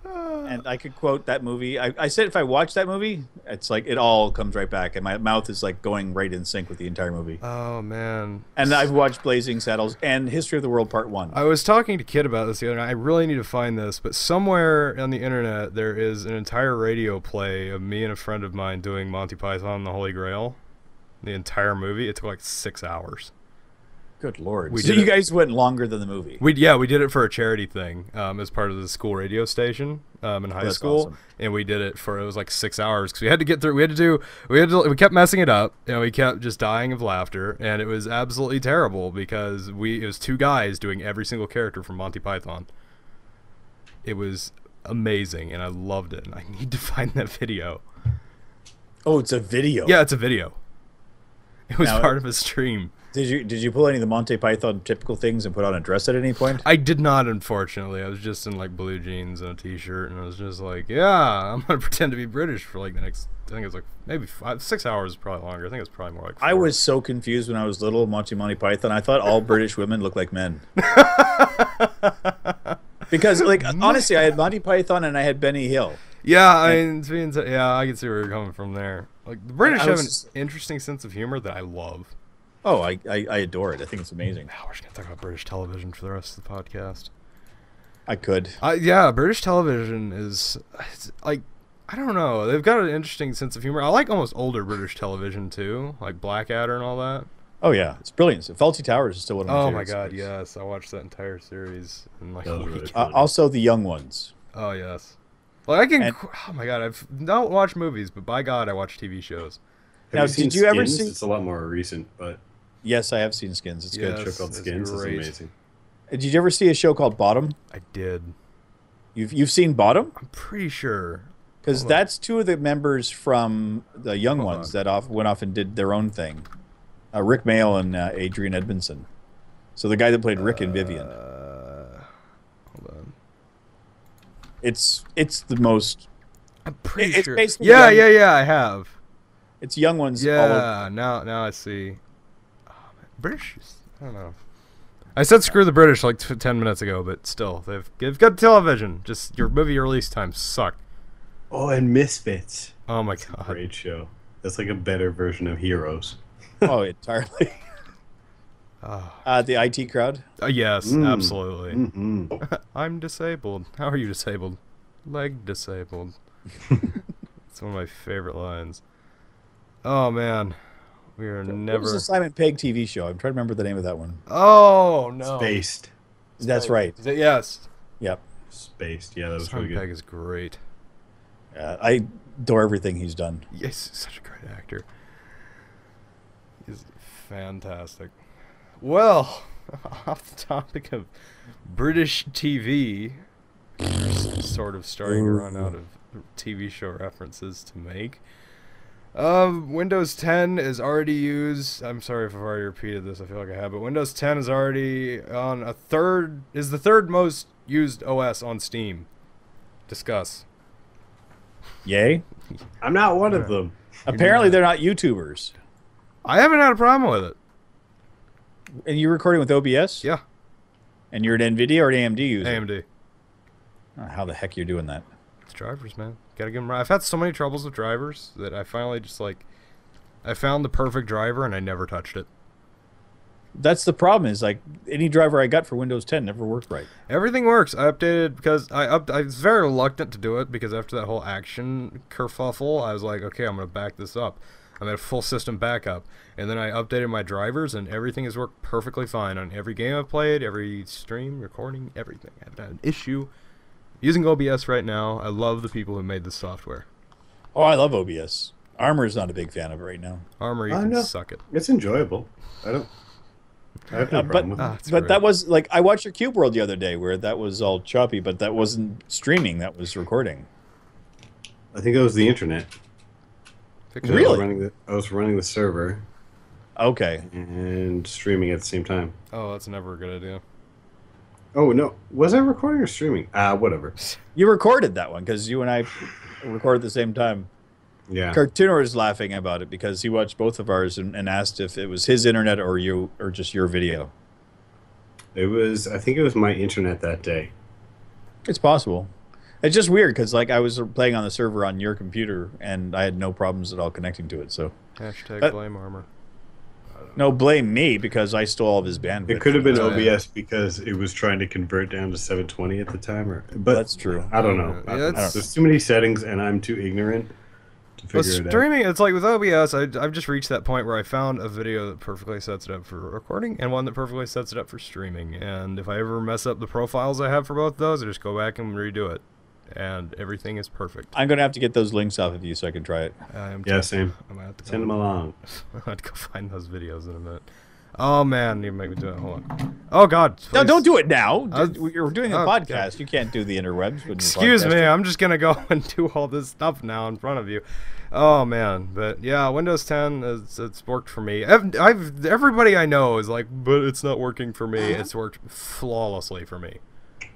And I could quote that movie. I said if I watch that movie, it's like it all comes right back, and my mouth is like going right in sync with the entire movie. Oh man! And I've watched Blazing Saddles and History of the World Part 1. I was talking to Kid about this the other night. I really need to find this, but somewhere on the internet there is an entire radio play of me and a friend of mine doing Monty Python and the Holy Grail. The entire movie. It took like 6 hours. Good Lord. So you guys went longer than the movie. We did it for a charity thing as part of the school radio station in high school. Awesome. And we did it for, it was like 6 hours because we had to get through, we kept messing it up. We kept just dying of laughter, and it was absolutely terrible because it was two guys doing every single character from Monty Python. It was amazing, and I loved it. And I need to find that video. Oh, it's a video. Yeah, it's a video. It was Now, part of a stream. Did you pull any of the Monty Python typical things and put on a dress at any point? I did not, unfortunately. I was just in like blue jeans and a t-shirt, and I was just like, yeah, I'm gonna pretend to be British for like the next. I think it was like maybe 6 hours, probably longer. I think it was probably more like 4. I was so confused when I was little, watching Monty Python. I thought all British women looked like men. Because, like, honestly, I had Monty Python and I had Benny Hill. Yeah, I mean, yeah, I can see where you're coming from there. Like, the British have an interesting sense of humor that I love. Oh, I adore it. I think it's amazing. Now we're just gonna talk about British television for the rest of the podcast. I could. Yeah, British television is like, I don't know. They've got an interesting sense of humor. I like almost older British television too, like Blackadder and all that. Oh yeah, it's brilliant. So Fawlty Towers is still one of my Oh favorites. my god, yes, I watched that entire series in like a week. Also, the young ones. Oh yes. Well, I can. Oh my god, I've not watched movies, but by God, I watch TV shows. Now, did you ever see? It's a lot more recent, but yes, I have seen Skins. It's good. A show called Skins is amazing. Did you ever see a show called Bottom? I did. You've seen Bottom? I'm pretty sure. Because that's 2 of the members from the young ones that went off and did their own thing. Rick Mail and Adrian Edmondson. So the guy that played Rick and Vivian. Hold on. It's the most. I'm pretty sure. Basically yeah, I have. It's young ones. Yeah, now I see. Oh, British. I don't know. I said screw the British like 10 minutes ago, but still, they've got television. Just your movie release times suck. Oh, and Misfits. Oh my That's god, a great show. That's like a better version of Heroes. Oh, entirely. The IT crowd. Yes, absolutely. Mm-hmm. I'm disabled. How are you disabled? Leg disabled. It's one of my favorite lines. Oh man, we are never. What was the Simon Pegg TV show? I'm trying to remember the name of that one. Oh no, Spaced. That's right. Yes. Yep. Spaced. Yeah, that was Simon really good. Pegg is great. I adore everything he's done. Yes, such a great actor. He's fantastic. Well, off the topic of British TV, sort of starting to run out of TV show references to make. Windows 10 is already used. I'm sorry if I've already repeated this. I feel like I have, but Windows 10 is already on the third most used OS on Steam. Discuss. Yay. I'm not one of them. Apparently, they're not YouTubers. I haven't had a problem with it. And you're recording with OBS? Yeah. And you're an NVIDIA or an AMD user? AMD. How the heck you're doing that? It's drivers, man. Gotta get them right. I've had so many troubles with drivers that I finally just I found the perfect driver and I never touched it. That's the problem. Is like any driver I got for Windows 10 never worked right. Everything works. I updated because I was very reluctant to do it because after that whole action kerfuffle, I was like, okay, I'm gonna back this up. I made a full system backup, and then I updated my drivers, and everything has worked perfectly fine on every game I've played, every stream, recording, everything. I haven't had an issue. Using OBS right now. I love the people who made this software. Oh, I love OBS. Armor's not a big fan of it right now. Armor, you can suck it. It's enjoyable. I have no problem with it. But that was like I watched your Cube World the other day where that was all choppy, but that wasn't streaming. That was recording. I think that was the internet. Really? I was running the server. Okay. And streaming at the same time. Oh, that's never a good idea. Oh, no. Was I recording or streaming? Whatever. You recorded that one because you and I recorded at the same time. Yeah. Cartooner was laughing about it because he watched both of ours and asked if it was his internet or just your video. I think it was my internet that day. It's possible. It's just weird because like I was playing on the server on your computer and I had no problems at all connecting to it. So hashtag blame Armor. No, blame me because I stole all of his bandwidth. It could have been OBS because it was trying to convert down to 720 at the time, but that's true. I don't know. There's too many settings, and I'm too ignorant to figure it out. Streaming, it's like with OBS, I've just reached that point where I found a video that perfectly sets it up for recording and one that perfectly sets it up for streaming. And if I ever mess up the profiles I have for both of those, I just go back and redo it. And everything is perfect. I'm going to have to get those links off of you so I can try it. Yeah, same. I'm gonna have to Send them along. I'll have to go find those videos in a minute. Oh man, you make me do it. Hold on. Oh god. Please. No, don't do it now. You're doing a podcast. God. You can't do the interwebs. Excuse me. I'm just gonna go and do all this stuff now in front of you. Oh man, but yeah, Windows 10 it's worked for me. Everybody I know is like, but it's not working for me. It's worked flawlessly for me.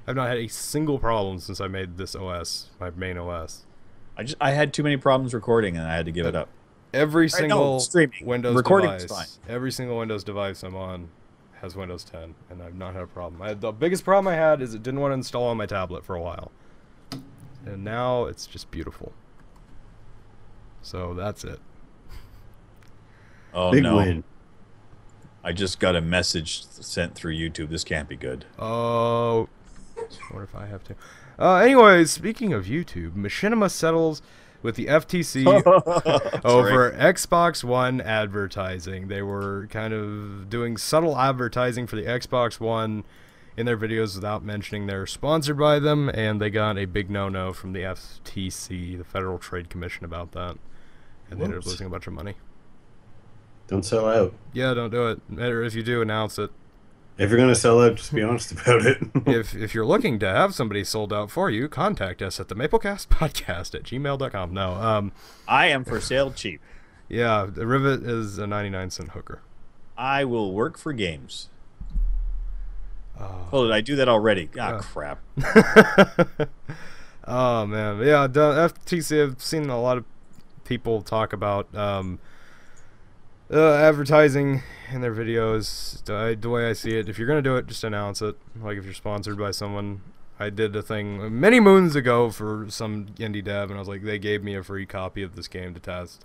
I've not had a single problem since I made this OS, my main OS. I had too many problems recording and I had to give it up. Every single Windows recording device, is fine. Every single Windows device I'm on has Windows 10, and I've not had a problem. The biggest problem I had is it didn't want to install on my tablet for a while, and now it's just beautiful. So that's it. Oh, Big no. win. I just got a message sent through YouTube. This can't be good. Oh, what if I have to? Anyways, speaking of YouTube, Machinima settles with the FTC over Xbox One advertising. They were kind of doing subtle advertising for the Xbox One in their videos without mentioning they're sponsored by them, and they got a big no-no from the FTC, the Federal Trade Commission, about that. And they ended up losing a bunch of money. Don't sell out. Yeah, don't do it. Or if you do, announce it. If you're going to sell out, just be honest about it. if you're looking to have somebody sold out for you, contact us at the Maplecast Podcast at gmail.com. No, I am for sale cheap. Yeah, the Rivet is a 99-cent hooker. I will work for games. Oh, did I do that already? Ah, crap. Oh, man. Yeah, the FTC, I've seen a lot of people talk about advertising in their videos. The way I see it, if you're going to do it, just announce it. Like if you're sponsored by someone. I did a thing many moons ago for some indie dev, and I was like, they gave me a free copy of this game to test.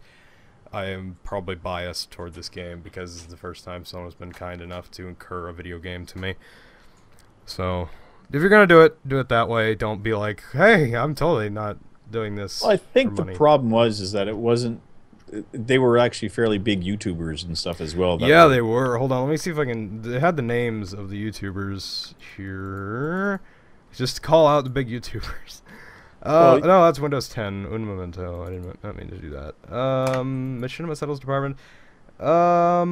I am probably biased toward this game because this is the first time someone's been kind enough to incur a video game to me. So, if you're going to do it that way. Don't be like, hey, I'm totally not doing this. Well, I think the problem is that it wasn't. They were actually fairly big YouTubers and stuff as well. Yeah, they were. Hold on, let me see if I can. They had the names of the YouTubers here. Just call out the big YouTubers. No, that's Windows 10. Un momento. I did not mean to do that. Machinima Settles Department. Let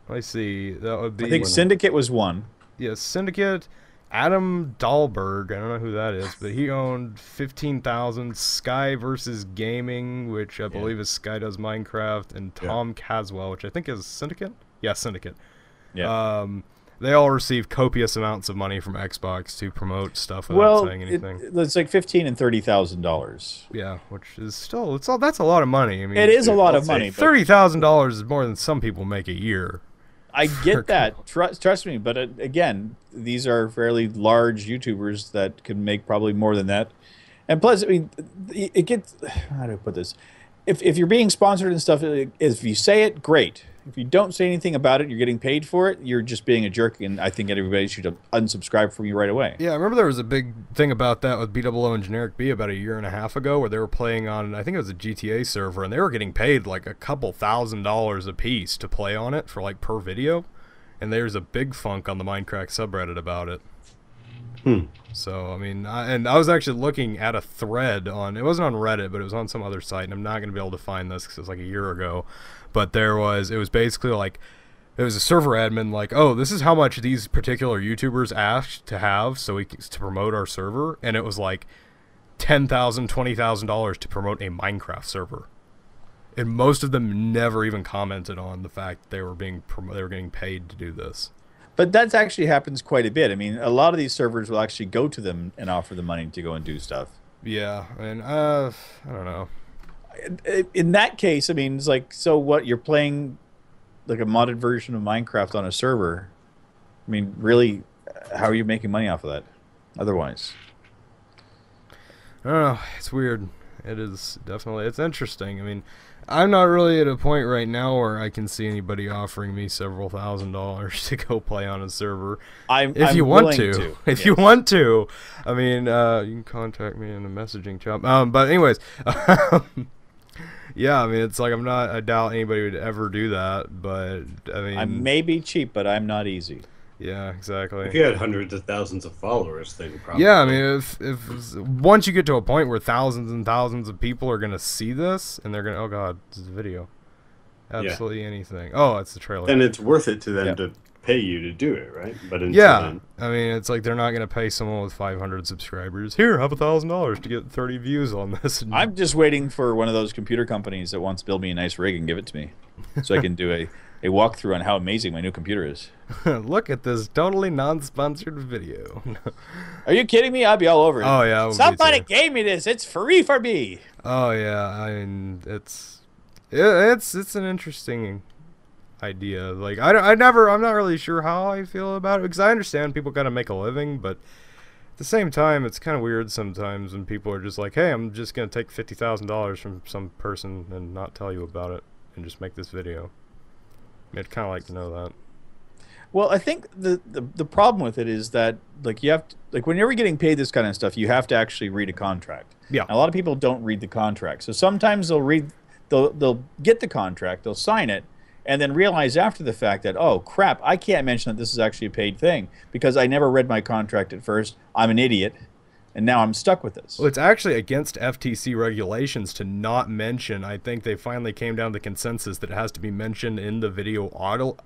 me see. That would be. I think Syndicate was one. Yeah, Syndicate. Adam Dahlberg, I don't know who that is, but he owned 15,000. Sky versus Gaming, which I believe is Sky Does Minecraft, and Tom Caswell, which I think is Syndicate? Yeah, Syndicate. Yeah. They all receive copious amounts of money from Xbox to promote stuff without saying anything. It's like $15,000 and $30,000. Yeah, which is still that's a lot of money. I mean, it is a lot of money. $30,000 is more than some people make a year. I get that. Trust me, but again, these are fairly large YouTubers that can make probably more than that. And plus, I mean, it gets. How do I put this? If you're being sponsored and stuff, if you say it, great. If you don't say anything about it, you're getting paid for it, you're just being a jerk, and I think everybody should unsubscribe from you right away. Yeah, I remember there was a big thing about that with BOO and Generic B about a year and a half ago, where they were playing on, I think it was a GTA server, and they were getting paid like a couple $1,000s a piece to play on it for like per video, and there's a big funk on the Minecraft subreddit about it. So, I mean, I was actually looking at a thread on, it wasn't on Reddit, but it was on some other site, and I'm not going to be able to find this because it was like a year ago, but it was basically like, it was a server admin like, oh, this is how much these particular YouTubers asked to have to promote our server, and it was like $10,000, $20,000 to promote a Minecraft server. And most of them never even commented on the fact they were getting paid to do this. But that actually happens quite a bit. I mean, a lot of these servers will actually go to them and offer the money to go and do stuff. Yeah, and I don't know. In that case, I mean, it's like, so what? You're playing like a modded version of Minecraft on a server. I mean, really, how are you making money off of that? Otherwise, I don't know. It's weird. It is definitely. It's interesting. I mean, I'm not really at a point right now where I can see anybody offering me several $1,000s to go play on a server. If you want to, I mean, you can contact me in the messaging chat. But anyways, yeah, I mean, it's like I doubt anybody would ever do that. But I mean, I may be cheap, but I'm not easy. Yeah, exactly. If you had hundreds of thousands of followers, then probably. Yeah, I mean, if once you get to a point where thousands and thousands of people are gonna see this, and they're gonna, oh god, this is a video, absolutely anything. Oh, it's the trailer. Then it's worth it to them to pay you to do it, right? But then, I mean, it's like they're not going to pay someone with 500 subscribers. Here, have $1,000 to get 30 views on this. I'm just waiting for one of those computer companies that wants to build me a nice rig and give it to me, so I can do a walkthrough on how amazing my new computer is. Look at this totally non-sponsored video. Are you kidding me? I'd be all over it. Oh yeah, somebody gave me this. It's free for me. Oh yeah, I mean it's an interesting idea. Like I'm not really sure how I feel about it, because I understand people gotta make a living, but at the same time it's kind of weird sometimes when people are just like, hey, I'm just gonna take $50,000 from some person and not tell you about it and just make this video. I'd kind of like to know that. Well, I think the problem with it is that, like, you have to, like, when you're getting paid this kind of stuff, you have to actually read a contract. Yeah. And a lot of people don't read the contract. So sometimes they'll get the contract, they'll sign it, and then realize after the fact that, oh crap, I can't mention that this is actually a paid thing because I never read my contract at first. I'm an idiot, and now I'm stuck with this. Well, it's actually against FTC regulations to not mention. I think they finally came down to the consensus that it has to be mentioned in the video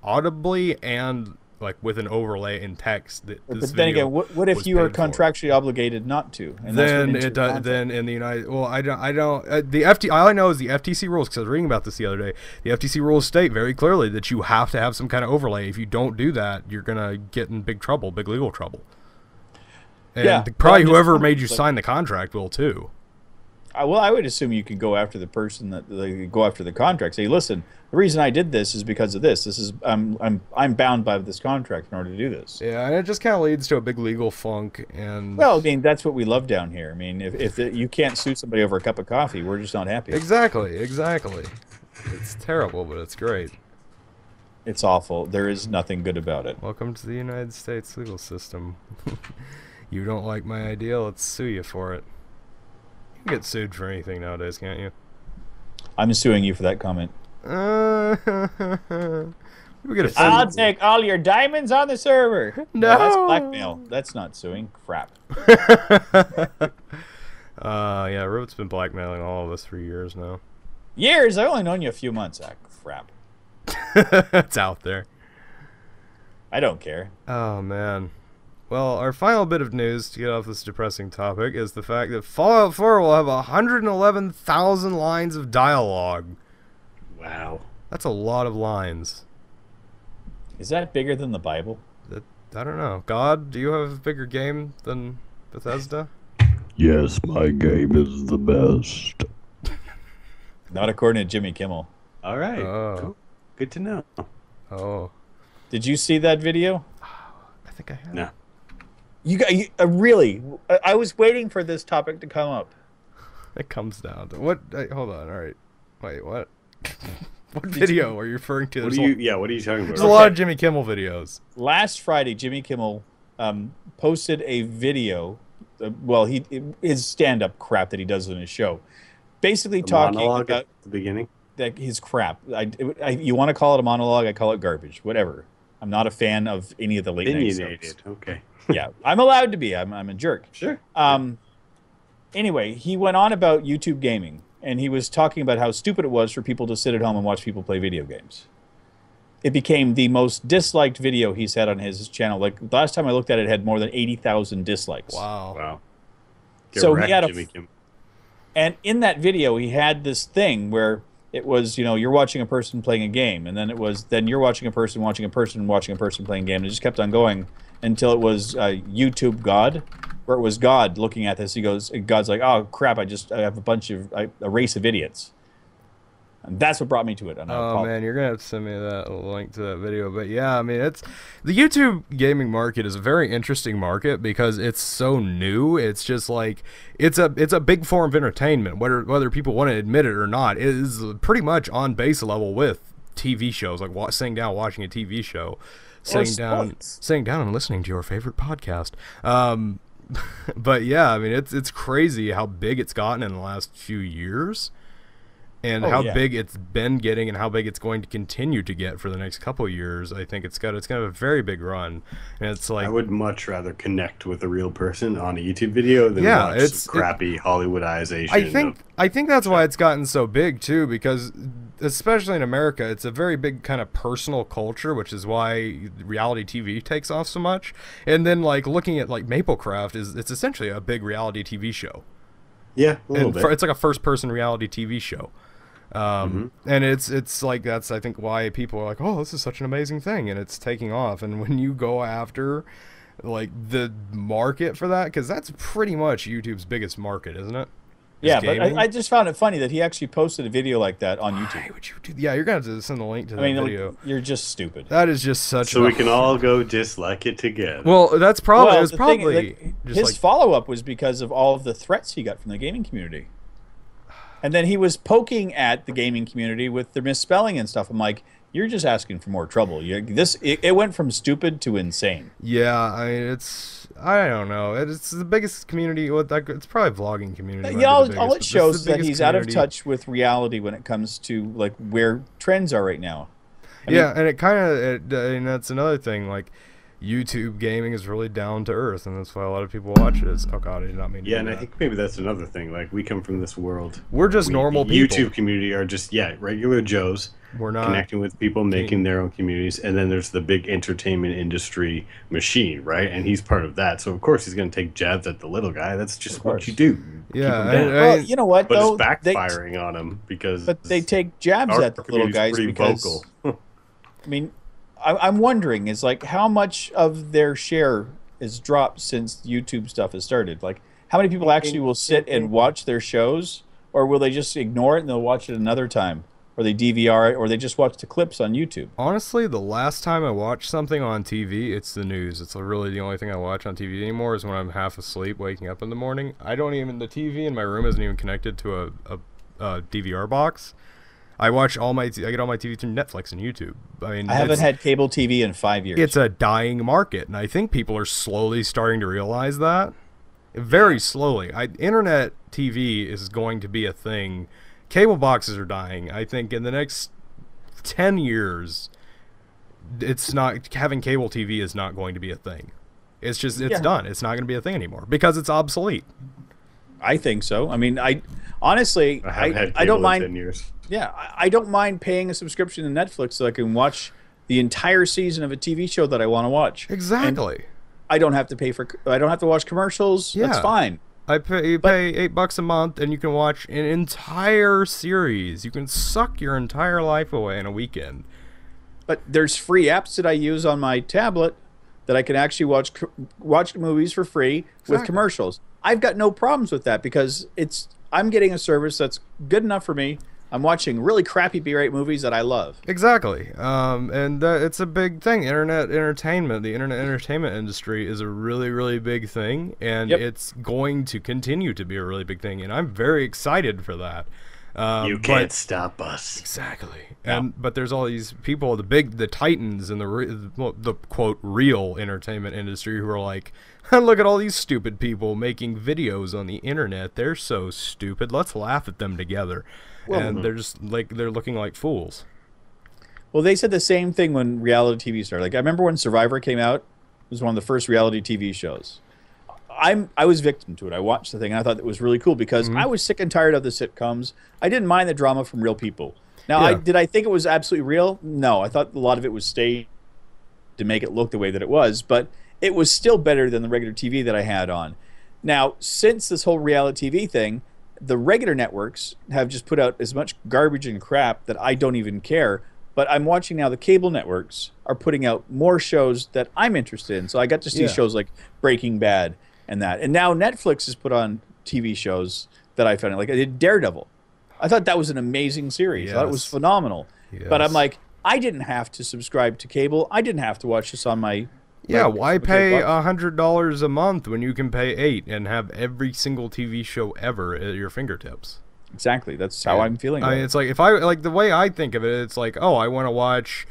audibly and like with an overlay in text. That but then again, what if you are contractually obligated not to? And then it does. Then in the United, well, I don't. The FT. All I know is the FTC rules, because I was reading about this the other day. The FTC rules state very clearly that you have to have some kind of overlay. If you don't do that, you're gonna get in big trouble, big legal trouble. And probably whoever made you sign the contract will too. Well, I would assume you can go after the person that go after the contract. Say, listen, the reason I did this is because of this. This is I'm bound by this contract in order to do this. Yeah, and it just kind of leads to a big legal funk. And well, I mean, that's what we love down here. I mean, if you can't sue somebody over a cup of coffee, we're just not happy. Exactly. It's terrible, but it's great. It's awful. There is nothing good about it. Welcome to the United States legal system. You don't like my idea, let's sue you for it. You can get sued for anything nowadays, can't you? I'm suing you for that comment. I'll take all your diamonds on the server. No, that's blackmail. That's not suing. Crap. Yeah, Root's been blackmailing all of us for years now. Years? I've only known you a few months. Crap. It's out there. I don't care. Oh, man. Well, our final bit of news to get off this depressing topic is the fact that Fallout 4 will have 111,000 lines of dialogue. Wow. That's a lot of lines. Is that bigger than the Bible? I don't know. God, do you have a bigger game than Bethesda? Yes, my game is the best. Not according to Jimmy Kimmel. All right. Oh. Cool. Good to know. Oh. Did you see that video? I think I have. No. You really? I was waiting for this topic to come up. It comes down to what? Hold on. All right. Wait. What? What video are you referring to? What are you talking about? There's a lot of Jimmy Kimmel videos. Last Friday, Jimmy Kimmel posted a video. Well, his stand-up crap that he does in his show, basically talking about at the beginning. That his crap. You want to call it a monologue? I call it garbage. Whatever. I'm not a fan of any of the late night shows. Okay. Yeah, I'm allowed to be. I'm a jerk. Sure. Anyway, he went on about YouTube gaming, and he was talking about how stupid it was for people to sit at home and watch people play video games. It became the most disliked video he's had on his channel. Like, last time I looked at it, it had more than 80,000 dislikes. Wow. So he had and in that video, he had this thing where it was, you're watching a person playing a game, and then you're watching a person watching a person watching a person playing a game, and it just kept on going until it was YouTube God, where it was God looking at this. God's like, oh crap, I have a race of idiots. And that's what brought me to it. Oh man, you're gonna have to send me that link to that video. But yeah, I mean, the YouTube gaming market is a very interesting market because it's so new. It's just like it's a big form of entertainment, whether people want to admit it or not. It is pretty much on base level with TV shows, like sitting down watching a TV show, sitting down and listening to your favorite podcast. But yeah, I mean, it's crazy how big it's gotten in the last few years. and how big it's been getting and how big it's going to continue to get for the next couple of years. I think it's going to have a very big run. And it's like, I would much rather connect with a real person on a YouTube video than watch crappy Hollywoodization. I think that's why it's gotten so big too, because especially in America, it's a very big kind of personal culture, which is why reality TV takes off so much. And then like looking at like Maplecraft, it's essentially a big reality TV show. Yeah, a little bit. It's like a first-person reality TV show. And it's like, that's I think why people are like, oh, this is such an amazing thing, and it's taking off. And when you go after like the market for that, because that's pretty much YouTube's biggest market, isn't it? Yeah, but I just found it funny that he actually posted a video like that on YouTube. Why would you do? Yeah, you're gonna have to send the link to the video. You're just stupid. That is just such. So we can all go dislike it together. Well, that's probably his follow-up was because of all of the threats he got from the gaming community, and then he was poking at the gaming community with the misspelling and stuff. I'm like, you're just asking for more trouble. It went from stupid to insane. Yeah, I mean, I don't know. It's the biggest community. It's probably vlogging community. Yeah, all it shows is that he's out of touch with reality when it comes to like where trends are right now. I mean, and it kind of, and that's another thing. Like, YouTube gaming is really down to earth, and that's why a lot of people watch it. Oh God, I did not mean to do and that. I think maybe that's another thing. Like, we come from this world. We're just normal people. YouTube community are just regular Joes. We're not connecting with people, making their own communities, and then there's the big entertainment industry machine, right? And he's part of that, so of course he's going to take jabs at the little guy. That's just what you do. Yeah, well, you know what? But it's backfiring on him because. But they take jabs at the little guys because. Vocal. I mean, I'm wondering is like how much of their share is dropped since YouTube stuff has started. Like, how many people actually will sit and watch their shows, or will they just ignore it and they'll watch it another time? Or they DVR it, or they just watch the clips on YouTube. Honestly, the last time I watched something on TV, it's the news. It's really the only thing I watch on TV anymore is when I'm half asleep, waking up in the morning. The TV in my room isn't even connected to a DVR box. I get all my TV through Netflix and YouTube. I mean, I haven't had cable TV in 5 years. It's a dying market, and I think people are slowly starting to realize that. Very slowly. Internet TV is going to be a thing. Cable boxes are dying. I think in the next 10 years, having cable TV is not going to be a thing. It's done. It's not going to be a thing anymore because it's obsolete. I think so. I mean, I don't mind. 10 years. Yeah, I don't mind paying a subscription to Netflix so I can watch the entire season of a TV show that I want to watch. Exactly. And I don't have to watch commercials. Yeah. That's fine. You pay $8 a month, and you can watch an entire series. You can suck your entire life away in a weekend. But there's free apps that I use on my tablet that I can actually watch movies for free with commercials. I've got no problems with that because I'm getting a service that's good enough for me. I'm watching really crappy B-rate movies that I love. Exactly. And it's a big thing. The internet entertainment industry is a really, really big thing, and it's going to continue to be a really big thing, and I'm very excited for that. You can't stop us. Exactly. But there's all these people, the titans in the quote real entertainment industry who are like, look at all these stupid people making videos on the internet. They're so stupid. Let's laugh at them together. And they're just they're looking like fools. Well, they said the same thing when reality TV started. Like, I remember when Survivor came out. It was one of the first reality TV shows. I was victim to it. I watched the thing, and I thought it was really cool because I was sick and tired of the sitcoms. I didn't mind the drama from real people. Now, did I think it was absolutely real? No. I thought a lot of it was staged to make it look the way that it was, but it was still better than the regular TV that I had on. Now, since this whole reality TV thing, the regular networks have just put out as much garbage and crap that I don't even care. But I'm watching now the cable networks are putting out more shows that I'm interested in. So I got to see shows like Breaking Bad and that. And now Netflix has put on TV shows that I found. Like I did Daredevil. I thought that was an amazing series. I thought it was phenomenal. But I'm like, I didn't have to subscribe to cable. I didn't have to watch this on my... Yeah, why pay $100 a month when you can pay $8 and have every single TV show ever at your fingertips? Exactly. That's how I'm feeling. I mean, it's like the way I think of it, it's like, oh, I want to watch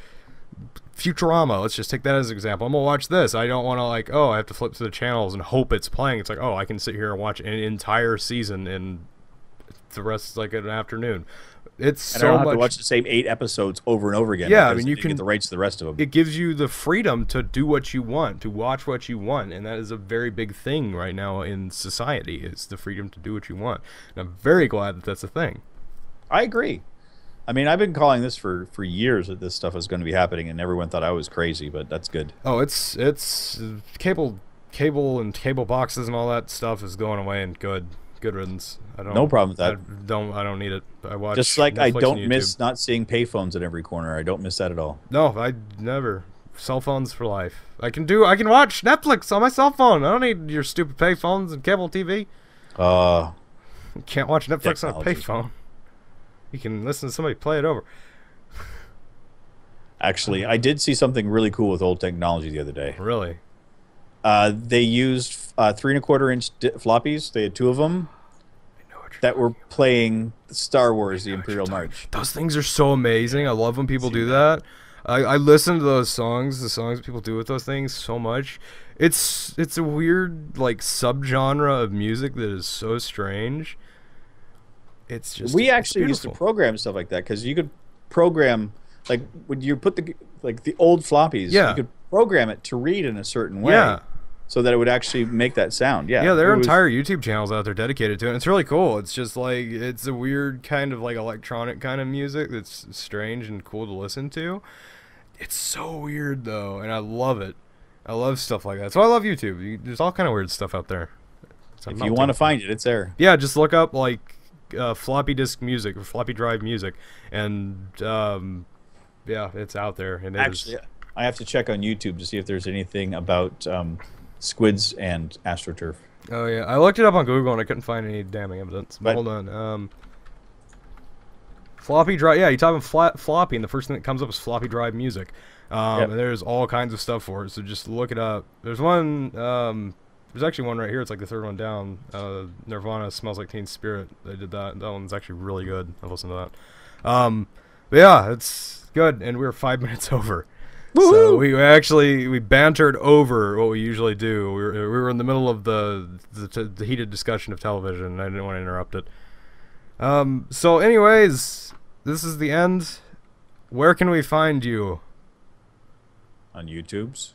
Futurama. Let's just take that as an example. I'm gonna watch this. I don't want to I have to flip through the channels and hope it's playing. It's like, oh, I can sit here and watch an entire season in the rest an afternoon. It's and so I don't have much. to watch the same 8 episodes over and over again. Yeah, I mean, you can get the rights to the rest of them. It gives you the freedom to do what you want, to watch what you want, and that is a very big thing right now in society. Is the freedom to do what you want. And I'm very glad that that's a thing. I agree. I mean, I've been calling this for years that this stuff is going to be happening, and everyone thought I was crazy, but that's good. Oh, it's cable and cable boxes and all that stuff is going away, and good riddance. No problem with that. I don't need it. I watch just like Netflix I don't and miss YouTube. not seeing payphones at every corner. I don't miss that at all. No, I never. Cell phones for life. I can watch Netflix on my cell phone. I don't need your stupid payphones and cable TV. You can't watch Netflix on a payphone. You can listen to somebody play it over. Actually, I did see something really cool with old technology the other day. Really? They used 3 1/4 inch floppies. They had 2 of them that were playing Star Wars: The Imperial March. Those things are so amazing. I love when people do that. I listen to those songs, the songs people do with those things, so much. It's a weird like subgenre of music that is so strange. It's just we actually used to program stuff like that because you could program like when you put the old floppies. Yeah. You could program it to read in a certain way. Yeah. So that it would actually make that sound. Yeah. Yeah, there are entire YouTube channels out there dedicated to it. And it's really cool. It's just like it's a weird kind of like electronic kind of music that's strange and cool to listen to. It's so weird though, and I love it. I love stuff like that. So I love YouTube. There's all kind of weird stuff out there. If you want to find it, it's there. Yeah, just look up like floppy disk music or floppy drive music, and yeah, it's out there. And actually, I have to check on YouTube to see if there's anything about squids and AstroTurf. Oh yeah, I looked it up on Google and I couldn't find any damning evidence. But hold on. Floppy drive. Yeah, you type in floppy, and the first thing that comes up is floppy drive music. Yep. And there's all kinds of stuff for it. So just look it up. There's one. There's actually one right here. It's like the third one down. Nirvana Smells Like Teen Spirit. They did that. That one's actually really good. I've listened to that. But yeah, it's good. And we were 5 minutes over. So we bantered over what we usually do. We were in the middle of the heated discussion of television, and I didn't want to interrupt it. So anyways, this is the end. Where can we find you? On YouTube's?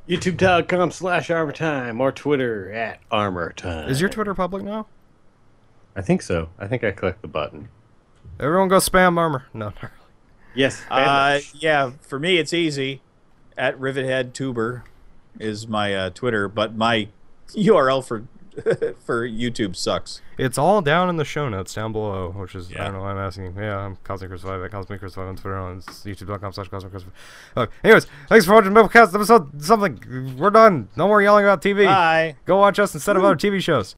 YouTube.com/ArmorTime or Twitter @ArmorTime. Is your Twitter public now? I think so. I think I clicked the button. Everyone go spam Armor. No, not really. Yes. Yeah, for me it's easy. @RivetheadTuber is my Twitter, but my URL for for YouTube sucks. It's all down in the show notes down below, which is, Yeah. I don't know why I'm asking. Yeah, I'm CosmicChris5 at CosmicChris5 on Twitter, on youtube.com/CosmicChris5. Okay, anyways, thanks for watching Maplecast episode something. We're done. No more yelling about TV. Bye. Go watch us instead of other TV shows.